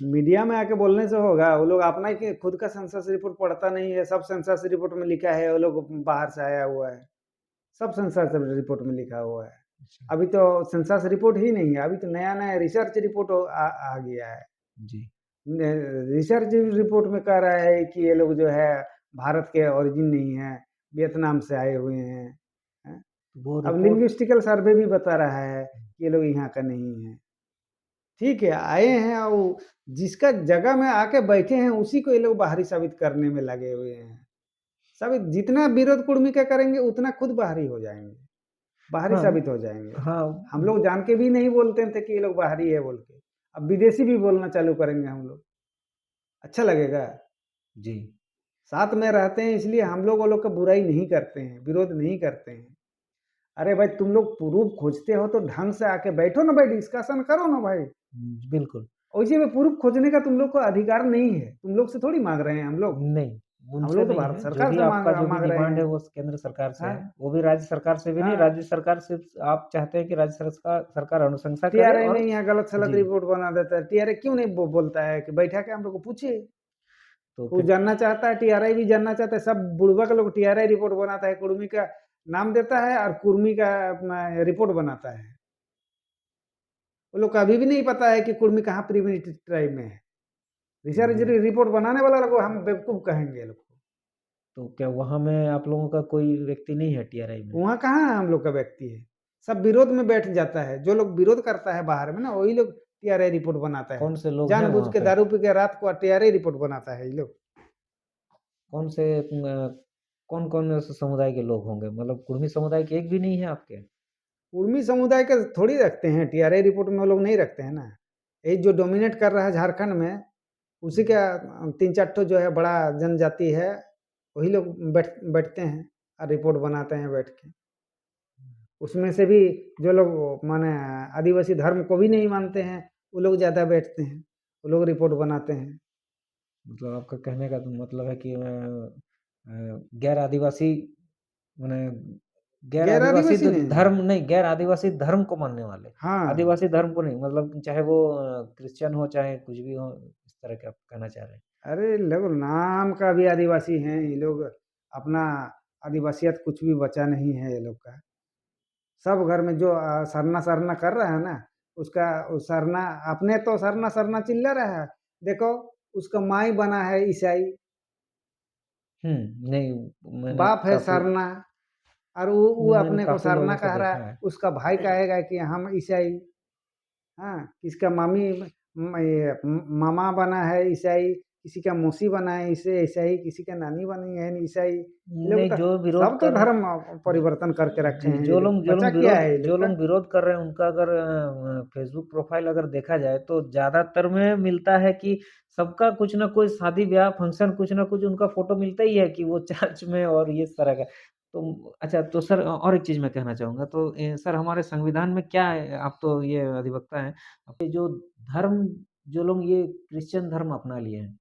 Speaker 2: मीडिया में आके बोलने से होगा? वो लोग अपना ही खुद का सेंसस रिपोर्ट पढ़ता नहीं है। सब सेंसस रिपोर्ट में लिखा है वो लोग बाहर से आया हुआ है। सब सेंसस रिपोर्ट में लिखा हुआ है।
Speaker 1: अच्छा।
Speaker 2: अभी तो सेंसस रिपोर्ट ही नहीं है, अभी तो नया नया रिसर्च रिपोर्ट आ गया है।
Speaker 1: जी।
Speaker 2: रिसर्च रिपोर्ट में कह रहा है कि ये लोग जो है भारत के ओरिजिन नहीं है, वियतनाम से आए हुए हैं। हैं?
Speaker 1: वो
Speaker 2: अब
Speaker 1: रिपोर्ट
Speaker 2: लिंग्विस्टिकल सर्वे भी बता रहा है कि ये लोग यहाँ का नहीं है। ठीक है, आए हैं और जिसका जगह में आके बैठे हैं उसी को ये लोग बाहरी साबित करने में लगे हुए हैं। साबित जितना विरोध कुर्मी का करेंगे उतना खुद बाहरी हो जाएंगे, बाहरी
Speaker 1: हाँ,
Speaker 2: साबित हो जाएंगे।
Speaker 1: हाँ,
Speaker 2: हम लोग जान के भी नहीं बोलते थे कि ये लोग बाहरी है बोल के। अब विदेशी भी बोलना चालू करेंगे हम लोग। अच्छा लगेगा?
Speaker 1: जी।
Speaker 2: साथ में रहते हैं इसलिए हम लोग वो लोग का बुराई नहीं करते हैं, विरोध नहीं करते हैं। अरे भाई तुम लोग प्रूफ खोजते हो तो ढंग से आके बैठो ना भाई, डिस्कशन करो ना भाई।
Speaker 1: बिल्कुल।
Speaker 2: वैसे में प्रूफ खोजने का तुम लोग को अधिकार नहीं है, तुम लोग से थोड़ी मांग रहे हैं हम लोग।
Speaker 1: नहीं,
Speaker 2: हम
Speaker 1: उनसे
Speaker 2: लोग तो
Speaker 1: नहीं
Speaker 2: भारत
Speaker 1: है, जो
Speaker 2: सरकार
Speaker 1: भी
Speaker 2: से
Speaker 1: आपका जो भी
Speaker 2: मांग रहे
Speaker 1: डिमांड है
Speaker 2: हैं।
Speaker 1: वो केंद्र सरकार से
Speaker 2: हाँ
Speaker 1: है, वो भी राज्य सरकार से भी नहीं,
Speaker 2: हाँ।
Speaker 1: राज्य सरकार सिर्फ आप चाहते हैं कि राज्य सरकार अनुशंसा करे
Speaker 2: टीआरआई में
Speaker 1: और
Speaker 2: यहाँ गलत सलत
Speaker 1: जी,
Speaker 2: रिपोर्ट बना देता है। टीआरआई क्यों नहीं बोलता है कि बैठा के हम लोग को पूछे?
Speaker 1: तो
Speaker 2: वो
Speaker 1: फिर
Speaker 2: जानना चाहता है, टीआरआई भी जानना चाहता है। सब बुड़बक लोग टीआरआई रिपोर्ट बनाता है, कुर्मी का नाम देता है और कुर्मी का रिपोर्ट बनाता है। वो लोग को अभी भी नहीं पता है कि कुर्मी कहाँ प्रिमिटिव ट्राइब में है। रिसर्च
Speaker 1: वो
Speaker 2: रिपोर्ट बनाने वाला लोग हम बेवकूफ कहेंगे लोग को।
Speaker 1: तो क्या वहाँ में आप लोगों का कोई व्यक्ति नहीं है टीआरआई में?
Speaker 2: वहाँ कहाँ हम लोग का व्यक्ति है? सब विरोध में बैठ जाता है। जो लोग विरोध करता है बाहर में ना, वही लोग टीआरआई रिपोर्ट बनाता है।
Speaker 1: कौन से लोग हैं
Speaker 2: जानबूझ
Speaker 1: वहाँ
Speaker 2: के
Speaker 1: पे?
Speaker 2: दारू पी के रात को टीआरआई रिपोर्ट बनाता है ये लोग।
Speaker 1: कौन से कौन-कौन से समुदाय के लोग होंगे? मतलब कुर्मी समुदाय के एक भी नहीं है आपके?
Speaker 2: उर्मी समुदाय का थोड़ी रखते हैं टीआरआई रिपोर्ट में, वो लोग नहीं रखते हैं ना। यही जो डोमिनेट कर रहा है झारखंड में, उसी का 3-4 ठो जो है बड़ा जनजाति है, वही लोग बैठते हैं और रिपोर्ट बनाते हैं बैठ के। उसमें से भी जो लोग माने आदिवासी धर्म को भी नहीं मानते हैं, वो लोग ज़्यादा बैठते हैं, वो लोग रिपोर्ट बनाते हैं।
Speaker 1: मतलब आपका कहने का तो मतलब है कि गैर आदिवासी माने गैर
Speaker 2: गैर
Speaker 1: आदिवासी
Speaker 2: आदिवासी नहीं।
Speaker 1: धर्म नहीं, गैर आदिवासी धर्म को मानने वाले,
Speaker 2: हाँ।
Speaker 1: आदिवासी धर्म को नहीं, मतलब चाहे वो क्रिश्चियन हो चाहे कुछ भी हो, इस तरह के आप कहना चाह रहे हैं।
Speaker 2: अरे लोग नाम का भी आदिवासी हैं ये लोग, अपना आदिवासियत कुछ भी बचा नहीं है ये लोग का। सब घर में जो सरना सरना कर रहा है ना, उसका सरना अपने तो सरना सरना चिल्ला रहा है। देखो उसका माई बना है ईसाई,
Speaker 1: नहीं मैंने
Speaker 2: बाप है
Speaker 1: काफी
Speaker 2: सरना, और वो
Speaker 1: नहीं मैंने
Speaker 2: अपने को
Speaker 1: काफी
Speaker 2: सरना
Speaker 1: लोगों को
Speaker 2: कह रहा
Speaker 1: देखा
Speaker 2: है,
Speaker 1: है।
Speaker 2: उसका भाई कहेगा कि हम ईसाई। हाँ, किसका मामा बना है ईसाई, किसी का मौसी बना है इसे ईसाई, किसी का नानी बनी है ईसाई। ये लोग
Speaker 1: नहीं,
Speaker 2: तो
Speaker 1: जो विरोध
Speaker 2: सब तो
Speaker 1: कर
Speaker 2: धर्म परिवर्तन करके रखे
Speaker 1: जी,
Speaker 2: हैं ये लोग। बचा क्या है ये लोग
Speaker 1: जो
Speaker 2: का?
Speaker 1: लोग विरोध कर रहे हैं उनका अगर फेसबुक प्रोफाइल अगर देखा जाए तो ज्यादातर में मिलता है कि सबका कुछ ना कुछ शादी ब्याह फंक्शन कुछ ना कुछ उनका फोटो मिलता ही है कि वो चर्च में और ये तरह का। तो अच्छा, तो सर और एक चीज मैं कहना चाहूंगा, तो सर हमारे संविधान में क्या है, आप तो ये अधिवक्ता हैं, ये जो धर्म, जो लोग ये क्रिश्चियन धर्म अपना लिए हैं,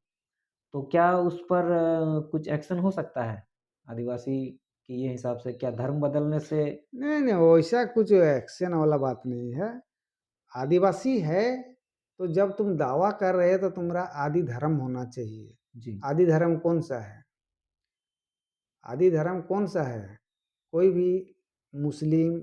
Speaker 1: तो क्या उस पर कुछ एक्शन हो सकता है आदिवासी के ये हिसाब से, क्या धर्म बदलने से?
Speaker 2: नहीं नहीं, वैसा कुछ एक्शन वाला बात नहीं है। आदिवासी है तो जब तुम दावा कर रहे हो तो तुम्हारा आदि धर्म होना चाहिए।
Speaker 1: जी
Speaker 2: आदि धर्म कौन सा है? आदि धर्म कौन सा है? कोई भी मुस्लिम,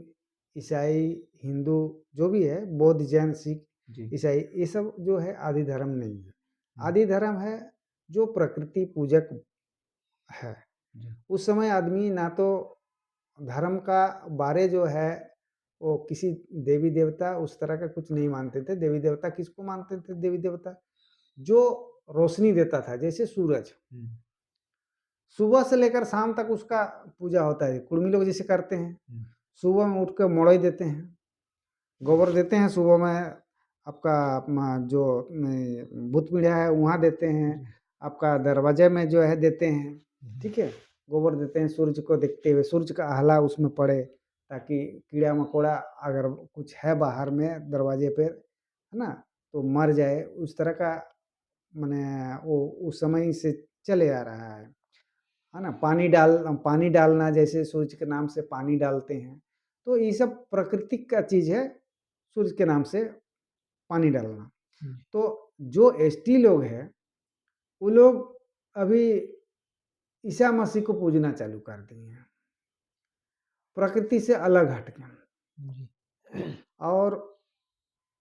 Speaker 2: ईसाई, हिंदू, जो भी है, बौद्ध, जैन, सिख,
Speaker 1: जी
Speaker 2: ईसाई, ये सब जो है आदि धर्म नहीं है।
Speaker 1: हम्म,
Speaker 2: आदि धर्म है जो प्रकृति पूजक है।
Speaker 1: जी
Speaker 2: उस समय आदमी ना तो धर्म का बारे जो है वो किसी देवी देवता उस तरह का कुछ नहीं मानते थे। देवी देवता किसको मानते थे? देवी देवता जो रोशनी देता था, जैसे सूरज,
Speaker 1: हम्म,
Speaker 2: सुबह से लेकर शाम तक उसका पूजा होता है। कुर्मी लोग जैसे करते हैं,
Speaker 1: हम्म,
Speaker 2: सुबह में उठ कर मड़ई देते हैं, गोबर देते हैं सुबह में, आपका अपना जो भूत पीढ़ा है वहाँ देते हैं,
Speaker 1: जी
Speaker 2: आपका दरवाजे में जो है देते हैं।
Speaker 1: हम्म,
Speaker 2: ठीक है, गोबर देते हैं सूर्य को देखते हुए, सूर्य का आह्ला उसमें पड़े, ताकि कीड़ा मकोड़ा अगर कुछ है बाहर में दरवाजे पे, है ना, तो मर जाए। उस तरह का मैंने वो उस समय से चले आ रहा है ना। पानी डालना, जैसे सूर्य के नाम से पानी डालते हैं, तो ये सब प्राकृतिक का चीज है, सूर्य के नाम से पानी डालना।
Speaker 1: हम्म,
Speaker 2: तो जो एसटी लोग हैं वो लोग अभी ईसा मसीह को पूजना चालू कर दिए हैं, प्रकृति से अलग हटके।
Speaker 1: जी
Speaker 2: और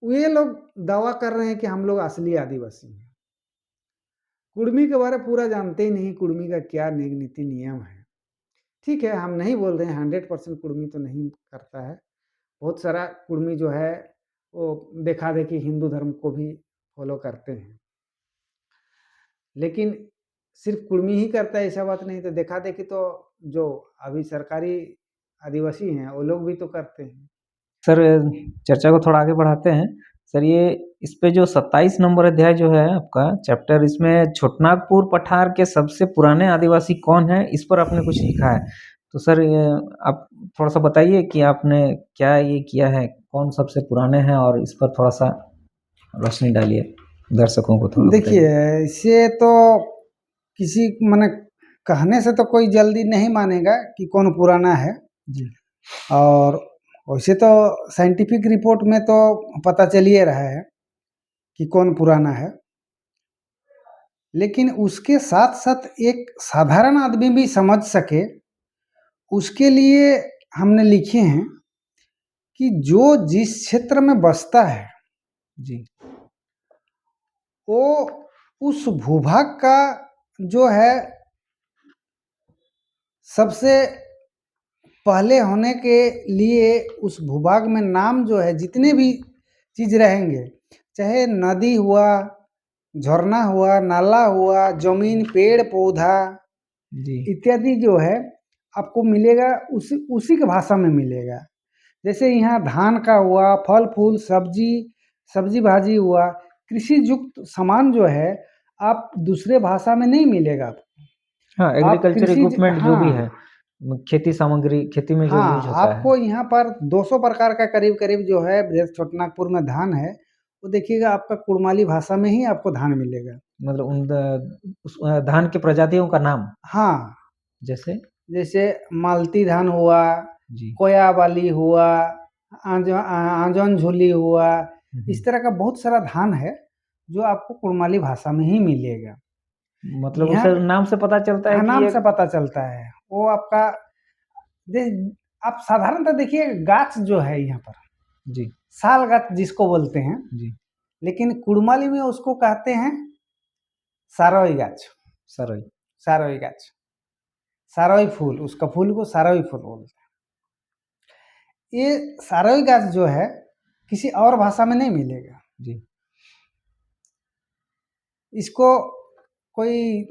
Speaker 2: वे लोग दावा कर रहे हैं कि हम लोग असली आदिवासी हैं। कुर्मी के बारे में पूरा जानते ही नहीं, कुर्मी का क्या नीति नियम है। ठीक है, हम नहीं बोल रहे हैं 100% कुर्मी तो नहीं करता है। बहुत सारा कुर्मी जो है वो देखा देखी हिंदू धर्म को भी फॉलो करते हैं, लेकिन सिर्फ कुर्मी ही करता है ऐसा बात नहीं। तो देखा देखी तो जो अभी सरकारी आदिवासी हैं वो लोग भी तो करते हैं।
Speaker 1: सर, चर्चा को थोड़ा आगे बढ़ाते हैं। सर, ये इस पे जो 27 नंबर अध्याय जो है आपका चैप्टर, इसमें छोटनागपुर पठार के सबसे पुराने आदिवासी कौन है, इस पर आपने कुछ लिखा है। तो सर ये आप थोड़ा सा बताइए कि आपने क्या ये किया है, कौन सबसे पुराने हैं, और इस पर थोड़ा सा रोशनी डालिए, दर्शकों को थोड़ा
Speaker 2: देखिए,
Speaker 1: बताइए।
Speaker 2: इसे तो किसी मैंने कहने से तो कोई जल्दी नहीं मानेगा कि कौन पुराना है।
Speaker 1: जी
Speaker 2: और वैसे तो साइंटिफिक रिपोर्ट में तो पता चल ही रहा है कि कौन पुराना है, लेकिन उसके साथ साथ एक साधारण आदमी भी समझ सके उसके लिए हमने लिखे हैं कि जो जिस क्षेत्र में बसता है
Speaker 1: जी
Speaker 2: वो उस भूभाग का जो है सबसे पहले होने के लिए उस भूभाग में नाम जो है जितने भी चीज रहेंगे, चाहे नदी हुआ, झरना हुआ, नाला हुआ, जमीन, पेड़ पौधा
Speaker 1: जी
Speaker 2: इत्यादि जो है आपको मिलेगा उसी उसी के भाषा में मिलेगा। जैसे यहाँ धान का हुआ, फल फूल सब्जी, सब्जी भाजी हुआ, कृषि युक्त सामान जो है आप दूसरे भाषा में नहीं मिलेगा आपको।
Speaker 1: हाँ,
Speaker 2: आप
Speaker 1: एग्रीकल्चर
Speaker 2: कृषि
Speaker 1: इक्विपमेंट जो भी है,
Speaker 2: हाँ
Speaker 1: खेती सामग्री, खेती में जो यूज
Speaker 2: हाँ,
Speaker 1: होता है।
Speaker 2: आपको यहाँ पर 200 प्रकार का करीब करीब जो है, जैसे छोटनागपुर में धान है, वो देखिएगा आपका कुड़माली भाषा में ही आपको धान मिलेगा।
Speaker 1: मतलब उस धान के प्रजातियों का नाम,
Speaker 2: हाँ,
Speaker 1: जैसे?
Speaker 2: जैसे मालती धान हुआ,
Speaker 1: जी
Speaker 2: कोयाबाली हुआ, आंजन झोली हुआ, इस
Speaker 1: हम्म।
Speaker 2: तरह का बहुत सारा धान है जो आपको कुड़माली भाषा में ही मिलेगा।
Speaker 1: मतलब
Speaker 2: यहाँ
Speaker 1: उसे नाम से पता चलता है
Speaker 2: हाँ,
Speaker 1: कि
Speaker 2: नाम
Speaker 1: ये।
Speaker 2: से पता चलता है वो आपका। आप साधारणतः देखिए गाछ जो है यहाँ पर,
Speaker 1: जी
Speaker 2: साल गाछ जिसको बोलते हैं,
Speaker 1: जी
Speaker 2: लेकिन कुड़माली में उसको कहते हैं सारोई गाछ।
Speaker 1: सरोई।
Speaker 2: सारोई गाछ, सारोई फूल, उसका फूल को सारोई फूल बोलते हैं। ये सारोई गाछ जो है किसी और भाषा में नहीं मिलेगा।
Speaker 1: जी
Speaker 2: इसको कोई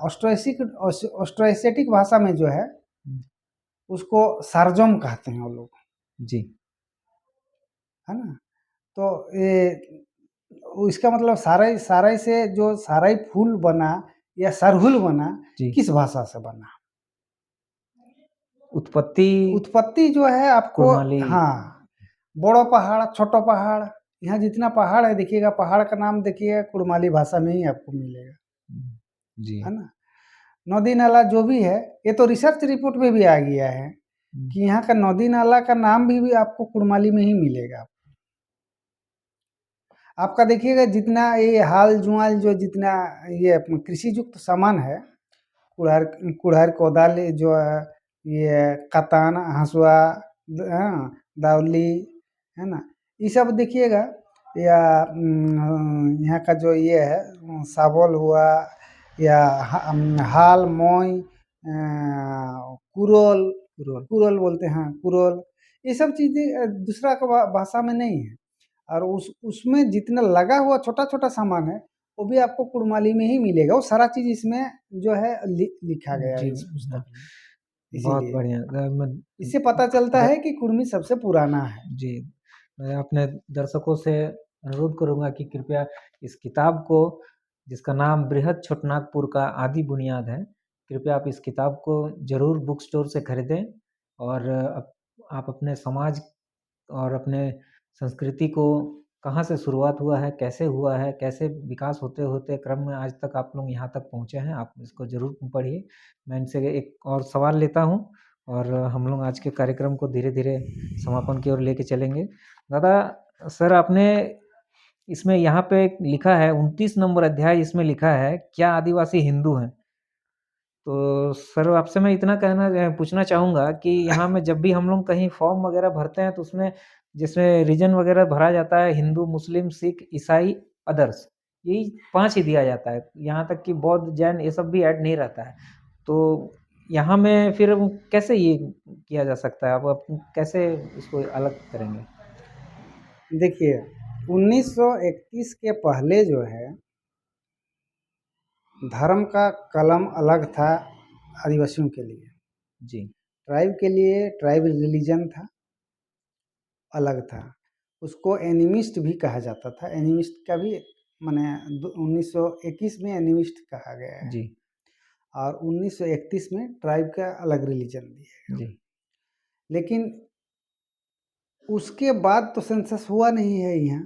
Speaker 2: ऑस्ट्रोएशियाटिक भाषा में जो है उसको सार्जम कहते हैं वो लोग,
Speaker 1: जी
Speaker 2: है ना। तो ये इसका मतलब साराई साराई से जो साराई फूल बना या सरहुल बना,
Speaker 1: जी
Speaker 2: किस भाषा से बना?
Speaker 1: उत्पत्ति
Speaker 2: उत्पत्ति जो है आपको,
Speaker 1: कुड़माली।
Speaker 2: हाँ, बड़ो पहाड़ छोटो पहाड़, यहाँ जितना पहाड़ है देखिएगा, पहाड़ का नाम देखिएगा कुड़माली भाषा में ही आपको मिलेगा,
Speaker 1: जी
Speaker 2: है ना। नदी नाला जो भी है, ये तो रिसर्च रिपोर्ट में भी आ गया है कि यहाँ का नदी नाला का नाम भी आपको कुड़माली में ही मिलेगा। आपका देखिएगा जितना ये हाल जुआल जो जितना ये कृषि युक्त सामान है, कुड़हर कुड़हर कोदाल जो है, ये कतान हंसुआ, दावली, है ना, ये सब देखिएगा, या यहाँ का जो ये है साबल हुआ, या हाल मोई, कुरोल,
Speaker 1: रोल।
Speaker 2: कुरोल बोलते हैं, कुरोल, ये सब चीज़ें दूसरा का भाषा में नहीं है। और उसमें जितना लगा हुआ छोटा छोटा सामान है वो भी आपको कुड़माली में ही मिलेगा। वो सारा चीज़ इसमें जो है लिखा गया है
Speaker 1: जी
Speaker 2: इस पुस्तक में,
Speaker 1: बहुत
Speaker 2: इसीलिए
Speaker 1: बढ़िया। मैं
Speaker 2: इससे पता चलता है कि कुड़मी सबसे पुराना है।
Speaker 1: जी मैं अपने दर्शकों से अनुरोध करूंगा कि कृपया इस किताब को, जिसका नाम बृहद छोटनागपुर का आदि बुनियाद है, कृपया आप इस किताब को जरूर बुक स्टोर से खरीदें और आप अपने समाज और अपने संस्कृति को कहाँ से शुरुआत हुआ है, कैसे हुआ है, कैसे विकास होते होते क्रम में आज तक आप लोग यहाँ तक पहुँचे हैं, आप इसको ज़रूर पढ़िए। मैं इनसे एक और सवाल लेता हूँ और हम लोग आज के कार्यक्रम को धीरे धीरे समापन की ओर लेके चलेंगे। दादा सर, आपने इसमें यहाँ पे लिखा है 29 नंबर अध्याय, इसमें लिखा है क्या आदिवासी हिंदू हैं? तो सर आपसे मैं इतना पूछना चाहूँगा कि यहाँ में जब भी हम लोग कहीं फॉर्म वगैरह भरते हैं तो उसमें जिसमें रीजन वगैरह भरा जाता है हिंदू, मुस्लिम, सिख, ईसाई, अदर्स, यही 5 ही दिया जाता है। यहाँ तक कि बौद्ध, जैन ये सब भी ऐड नहीं रहता है। तो यहाँ में फिर कैसे ये किया जा सकता है? आप कैसे इसको अलग करेंगे?
Speaker 2: देखिए 1931 के पहले जो है धर्म का कलम अलग था आदिवासियों के लिए,
Speaker 1: जी
Speaker 2: ट्राइब के लिए ट्राइब रिलीजन था, अलग था। उसको एनिमिस्ट भी कहा जाता था। एनिमिस्ट का भी माने 1921 में एनिमिस्ट कहा गया है
Speaker 1: जी
Speaker 2: और 1931 में ट्राइब का अलग रिलीजन दिया।
Speaker 1: जी
Speaker 2: लेकिन उसके बाद तो सेंसस हुआ नहीं है यहाँ।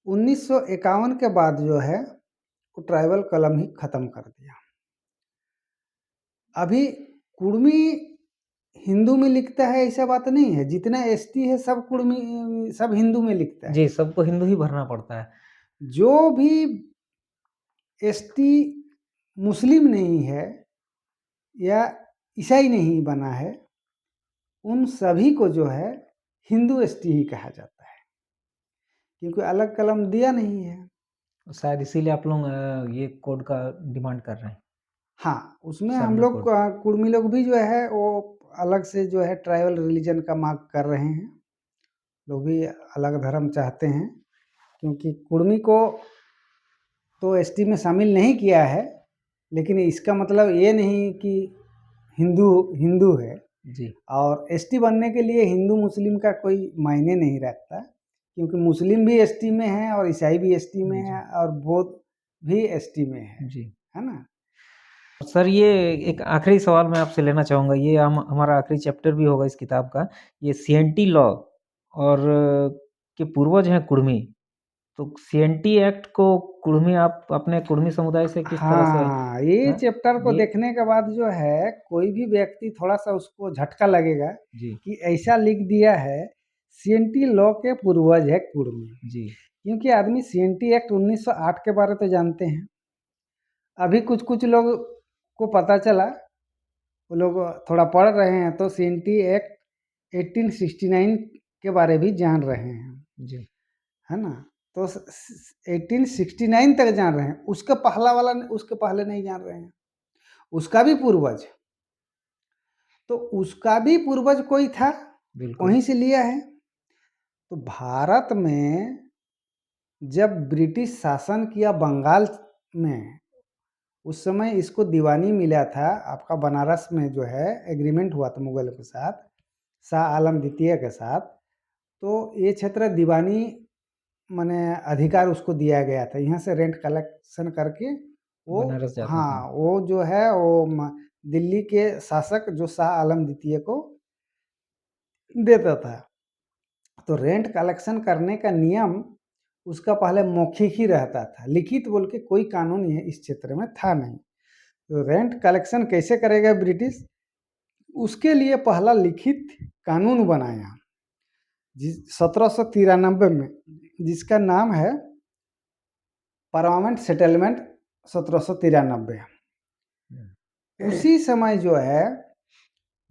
Speaker 2: 1951 के बाद जो है वो ट्राइबल कलम ही खत्म कर दिया। अभी कुड़मी हिंदू में लिखता है ऐसा बात नहीं है, जितना एसटी है सब कुड़मी सब हिंदू में लिखता है।
Speaker 1: जी, सबको हिंदू ही भरना पड़ता है।
Speaker 2: जो भी एसटी मुस्लिम नहीं है या ईसाई नहीं बना है, उन सभी को जो है हिंदू एसटी ही कहा जाता है, क्योंकि अलग कलम दिया नहीं है।
Speaker 1: शायद इसीलिए आप लोग ये कोड का डिमांड कर रहे हैं।
Speaker 2: हाँ, उसमें हम
Speaker 1: सरना
Speaker 2: लोग
Speaker 1: कोड।
Speaker 2: कुड़मी लोग भी जो है वो अलग से जो है ट्राइबल रिलीजन का मांग कर रहे हैं। लोग भी अलग धर्म चाहते हैं, क्योंकि कुड़मी को तो एसटी में शामिल नहीं किया है, लेकिन इसका मतलब ये नहीं कि हिंदू हिंदू है।
Speaker 1: जी
Speaker 2: और एसटी बनने के लिए हिंदू मुस्लिम का कोई मायने नहीं रखता, क्योंकि मुस्लिम भी एसटी में है और ईसाई भी एसटी में है और बौद्ध भी एसटी में
Speaker 1: जी
Speaker 2: है ना।
Speaker 1: सर, ये एक आखिरी सवाल मैं आपसे लेना चाहूँगा, ये हमारा आखिरी चैप्टर भी होगा इस किताब का। ये सीएनटी लॉ और के पूर्वज हैं कुड़मी, तो सीएनटी एक्ट को कुड़मी, आप अपने कुड़मी समुदाय से किस तरह से
Speaker 2: हाँ, ये चैप्टर को
Speaker 1: ये
Speaker 2: देखने के बाद जो है कोई भी व्यक्ति थोड़ा सा उसको झटका लगेगा
Speaker 1: जी
Speaker 2: कि ऐसा लिख दिया है सीएनटी लॉ के पूर्वज है कुड़मी।
Speaker 1: जी
Speaker 2: क्योंकि आदमी सीएनटी एक्ट 1908 के बारे तो जानते हैं। अभी कुछ कुछ लोग को पता चला, वो लोग थोड़ा पढ़ रहे हैं तो सीएनटी एक्ट 1869 के बारे भी जान रहे हैं,
Speaker 1: जी
Speaker 2: है ना। तो 1869 तक जान रहे हैं, उसके पहला वाला उसके पहले नहीं जान रहे हैं। उसका भी पूर्वज, तो उसका भी पूर्वज कोई था
Speaker 1: बिल्कुल।
Speaker 2: वहीं से लिया है। तो भारत में जब ब्रिटिश शासन किया बंगाल में, उस समय इसको दीवानी मिला था, आपका बनारस में जो है एग्रीमेंट हुआ था मुगलों के साथ, शाह आलम द्वितीय के साथ। तो ये क्षेत्र दीवानी माने अधिकार उसको दिया गया था, यहाँ से रेंट कलेक्शन करके वो,
Speaker 1: बनारस जाता था।
Speaker 2: हाँ, वो जो है वो दिल्ली के शासक जो शाह आलम द्वितीय को देता था। तो रेंट कलेक्शन करने का नियम उसका पहले मौखिक ही रहता था, लिखित बोल के कोई कानून ये इस क्षेत्र में था नहीं। तो रेंट कलेक्शन कैसे करेगा ब्रिटिश, उसके लिए पहला लिखित कानून बनाया 1793 में, जिसका नाम है परमानेंट सेटलमेंट 1793। उसी समय जो है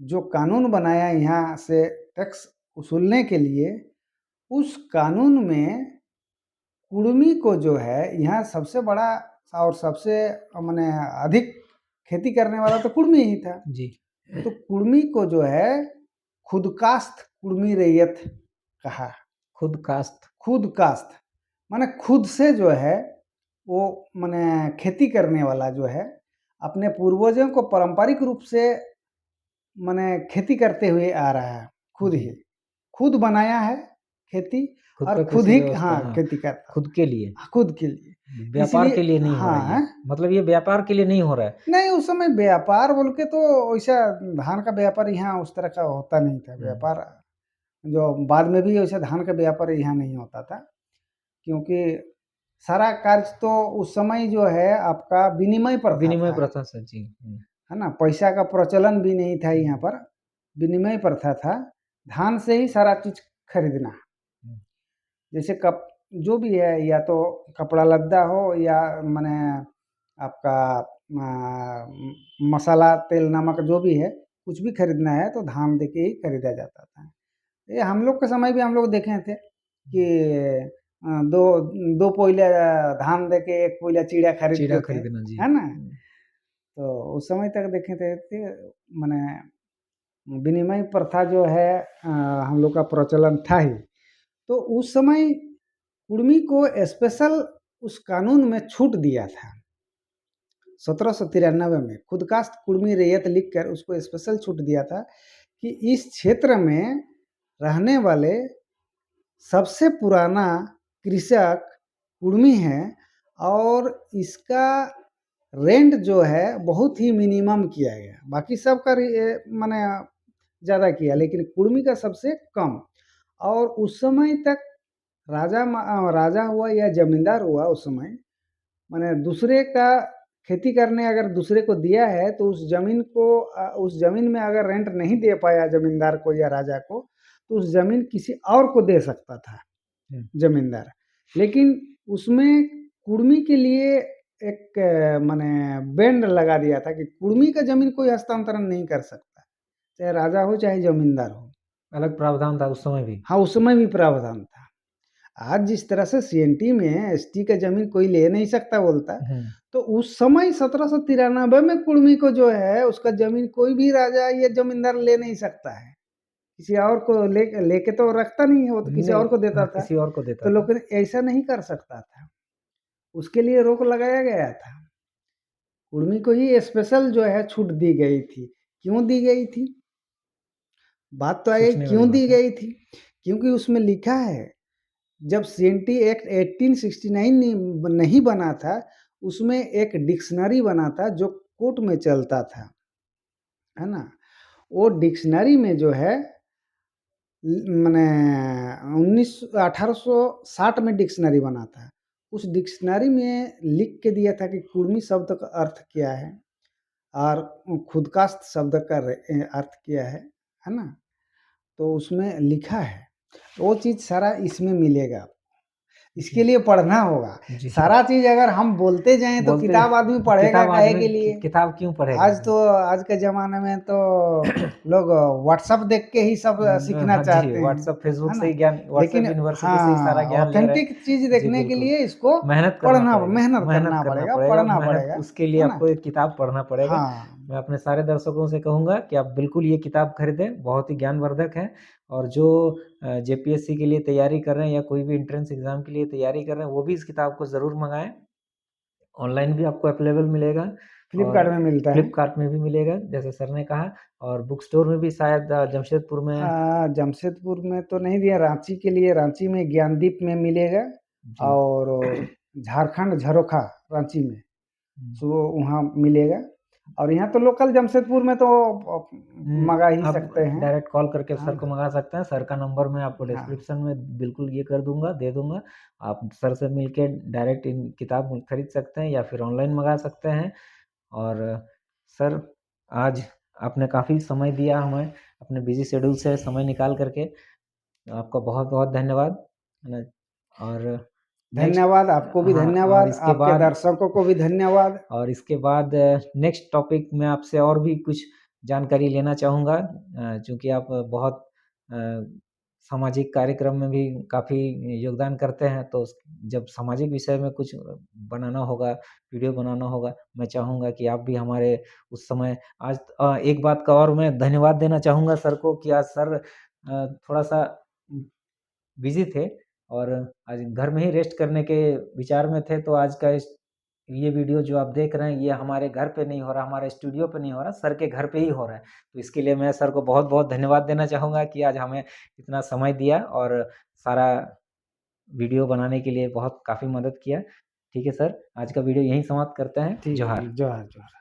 Speaker 2: जो कानून बनाया यहाँ से टैक्स वसूलने के लिए, उस कानून में कुर्मी को जो है यहाँ सबसे बड़ा और सबसे माने अधिक खेती करने वाला तो कुर्मी ही था
Speaker 1: जी।
Speaker 2: तो कुर्मी को जो है खुदकास्त कुर्मी रैयत कहा। खुदकास्त माने खुद से जो है वो माने खेती करने वाला जो है, अपने पूर्वजों को पारंपरिक रूप से माने खेती करते हुए आ रहा है, खुद ही खुद बनाया है खेती और खुद ही हाँ खेती करता,
Speaker 1: खुद के लिए,
Speaker 2: खुद के लिए,
Speaker 1: व्यापार के लिए नहीं हो रहा है। मतलब ये व्यापार के लिए नहीं हो रहा है।
Speaker 2: नहीं, उस समय व्यापार बोल के तो वैसा धान का व्यापार यहाँ उस तरह का होता नहीं था। व्यापार जो बाद में भी वैसा धान का व्यापार यहाँ नहीं होता था, क्योंकि सारा कार्य तो उस समय जो है आपका विनिमय प्रथा
Speaker 1: से जी,
Speaker 2: है ना, पैसा का प्रचलन भी नहीं था यहाँ पर, विनिमय प्रथा था, धान से ही सारा चीज खरीदना। जैसे कप जो भी है, या तो कपड़ा लद्दा हो या माने आपका मसाला तेल नमक जो भी है, कुछ भी खरीदना है तो धान दे के ही खरीदा जाता था। ये हम लोग के समय भी हम लोग देखे थे कि दो दो पोइला धान दे के एक पोइला चीड़ा खरीदते थे, है ना। तो उस समय तक देखे थे माने विनिमय प्रथा जो है हम लोग का प्रचलन था ही। तो उस समय कुर्मी को स्पेशल उस कानून में छूट दिया था 1793 में, खुदकास्त कुर्मी रैयत लिखकर उसको स्पेशल छूट दिया था कि इस क्षेत्र में रहने वाले सबसे पुराना कृषक कुर्मी है और इसका रेंट जो है बहुत ही मिनिमम किया गया, बाकी सबका माने ज़्यादा किया, लेकिन कुर्मी का सबसे कम। और उस समय तक राजा हुआ या जमींदार हुआ, उस समय माने दूसरे का खेती करने अगर दूसरे को दिया है तो उस जमीन में अगर रेंट नहीं दे पाया जमींदार को या राजा को, तो उस जमीन किसी और को दे सकता था जमींदार। लेकिन उसमें कुर्मी के लिए एक माने बैंड लगा दिया था कि कुर्मी का जमीन कोई हस्तांतरण नहीं कर सकता, चाहे राजा हो चाहे जमींदार हो।
Speaker 1: अलग प्रावधान था उस समय भी।
Speaker 2: हाँ, उस समय भी प्रावधान था। आज जिस तरह से सीएनटी में एसटी का जमीन कोई ले नहीं सकता बोलता, तो उस समय 1793 में कुर्मी को जो है उसका जमीन कोई भी राजा या जमींदार ले नहीं सकता है, किसी और को लेके तो रखता नहीं है, वो तो किसी और को देता था,
Speaker 1: किसी और को देता
Speaker 2: तो लेकिन ऐसा नहीं कर सकता था, उसके लिए रोक लगाया गया था। कुर्मी को ही स्पेशल जो है छूट दी गई थी। क्यों दी गई थी, बात तो आई क्यों दी गई थी, क्योंकि उसमें लिखा है जब सीएनटी एक्ट 1869 नहीं बना था, उसमें एक डिक्शनरी बना था जो कोर्ट में चलता था, है ना। वो डिक्शनरी में जो है मैंने 1860 में डिक्शनरी बना था, उस डिक्शनरी में लिख के दिया था कि कुर्मी शब्द का अर्थ क्या है और खुदकास्त शब्द का अर्थ क्या है ना। तो उसमें लिखा है, वो चीज़ सारा इसमें मिलेगा। इसके लिए पढ़ना होगा सारा चीज। अगर हम बोलते जाएं तो किताब आदमी पढ़ेगा काहे के लिए, किताब क्यों पढ़ेगा। आज के जमाने में तो लोग व्हाट्सएप देख के ही सब सीखना चाहते हैं,
Speaker 1: व्हाट्सएप फेसबुक से ही ज्ञान,
Speaker 2: लेकिन हाँ, ऑथेंटिक चीज देखने के लिए इसको मेहनत करना पड़ेगा, पढ़ना पड़ेगा,
Speaker 1: उसके लिए आपको एक किताब पढ़ना पड़ेगा। मैं अपने सारे दर्शकों से कहूँगा कि आप बिल्कुल ये किताब खरीदें, बहुत ही ज्ञानवर्धक है। और जो जेपीएससी के लिए तैयारी कर रहे हैं या कोई भी एंट्रेंस एग्ज़ाम के लिए तैयारी कर रहे हैं, वो भी इस किताब को ज़रूर मँगाएँ। ऑनलाइन भी आपको अवेलेबल मिलेगा और
Speaker 2: फ्लिपकार्ट में मिलता है।
Speaker 1: फ्लिपकार्ट में भी मिलेगा, जैसे सर ने कहा, और बुक स्टोर में भी शायद जमशेदपुर में।
Speaker 2: जमशेदपुर में तो नहीं दिया, रांची के लिए रांची में ज्ञानदीप में मिलेगा,
Speaker 1: जी।
Speaker 2: और झारखंड झरोखा रांची में,
Speaker 1: हुँ।
Speaker 2: सो वहाँ मिलेगा। और यहाँ तो लोकल जमशेदपुर में तो मंगा ही
Speaker 1: आप
Speaker 2: सकते हैं।
Speaker 1: डायरेक्ट कॉल करके
Speaker 2: हाँ,
Speaker 1: सर को मंगा सकते हैं। सर का नंबर मैं आपको
Speaker 2: हाँ,
Speaker 1: डिस्क्रिप्शन में बिल्कुल ये कर दूँगा, दे दूँगा। आप सर से मिलके डायरेक्ट इन किताब खरीद सकते हैं या फिर ऑनलाइन मंगा सकते हैं। और सर, आज आपने काफ़ी समय दिया हमें, अपने बिज़ी शेड्यूल से समय निकाल कर के। आपका बहुत-बहुत धन्यवाद, है ना? और नेक्स्ट,
Speaker 2: धन्यवाद, आपको भी
Speaker 1: हाँ, और
Speaker 2: धन्यवाद,
Speaker 1: इसके
Speaker 2: आपके
Speaker 1: बाद
Speaker 2: दर्शकों को भी धन्यवाद।
Speaker 1: और इसके बाद नेक्स्ट टॉपिक में आपसे और भी कुछ जानकारी लेना चाहूँगा, चूँकि आप बहुत अ, सामाजिक कार्यक्रम में भी काफ़ी योगदान करते हैं, तो जब सामाजिक विषय में कुछ बनाना होगा, वीडियो बनाना होगा, मैं चाहूँगा कि आप भी हमारे उस समय आज एक बात का और मैं धन्यवाद देना चाहूँगा सर को कि आज सर थोड़ा-सा बिज़ी थे और आज घर में ही रेस्ट करने के विचार में थे, तो आज का इस ये वीडियो जो आप देख रहे हैं, ये हमारे घर पे नहीं हो रहा, हमारे स्टूडियो पे नहीं हो रहा, सर के घर पे ही हो रहा है। तो इसके लिए मैं सर को बहुत-बहुत धन्यवाद देना चाहूँगा कि आज हमें इतना समय दिया और सारा वीडियो बनाने के लिए बहुत काफ़ी मदद किया। ठीक है सर, आज का वीडियो यहीं समाप्त करते हैं।
Speaker 2: ठीक है,
Speaker 1: जोहार।
Speaker 2: जोहार, जोहार।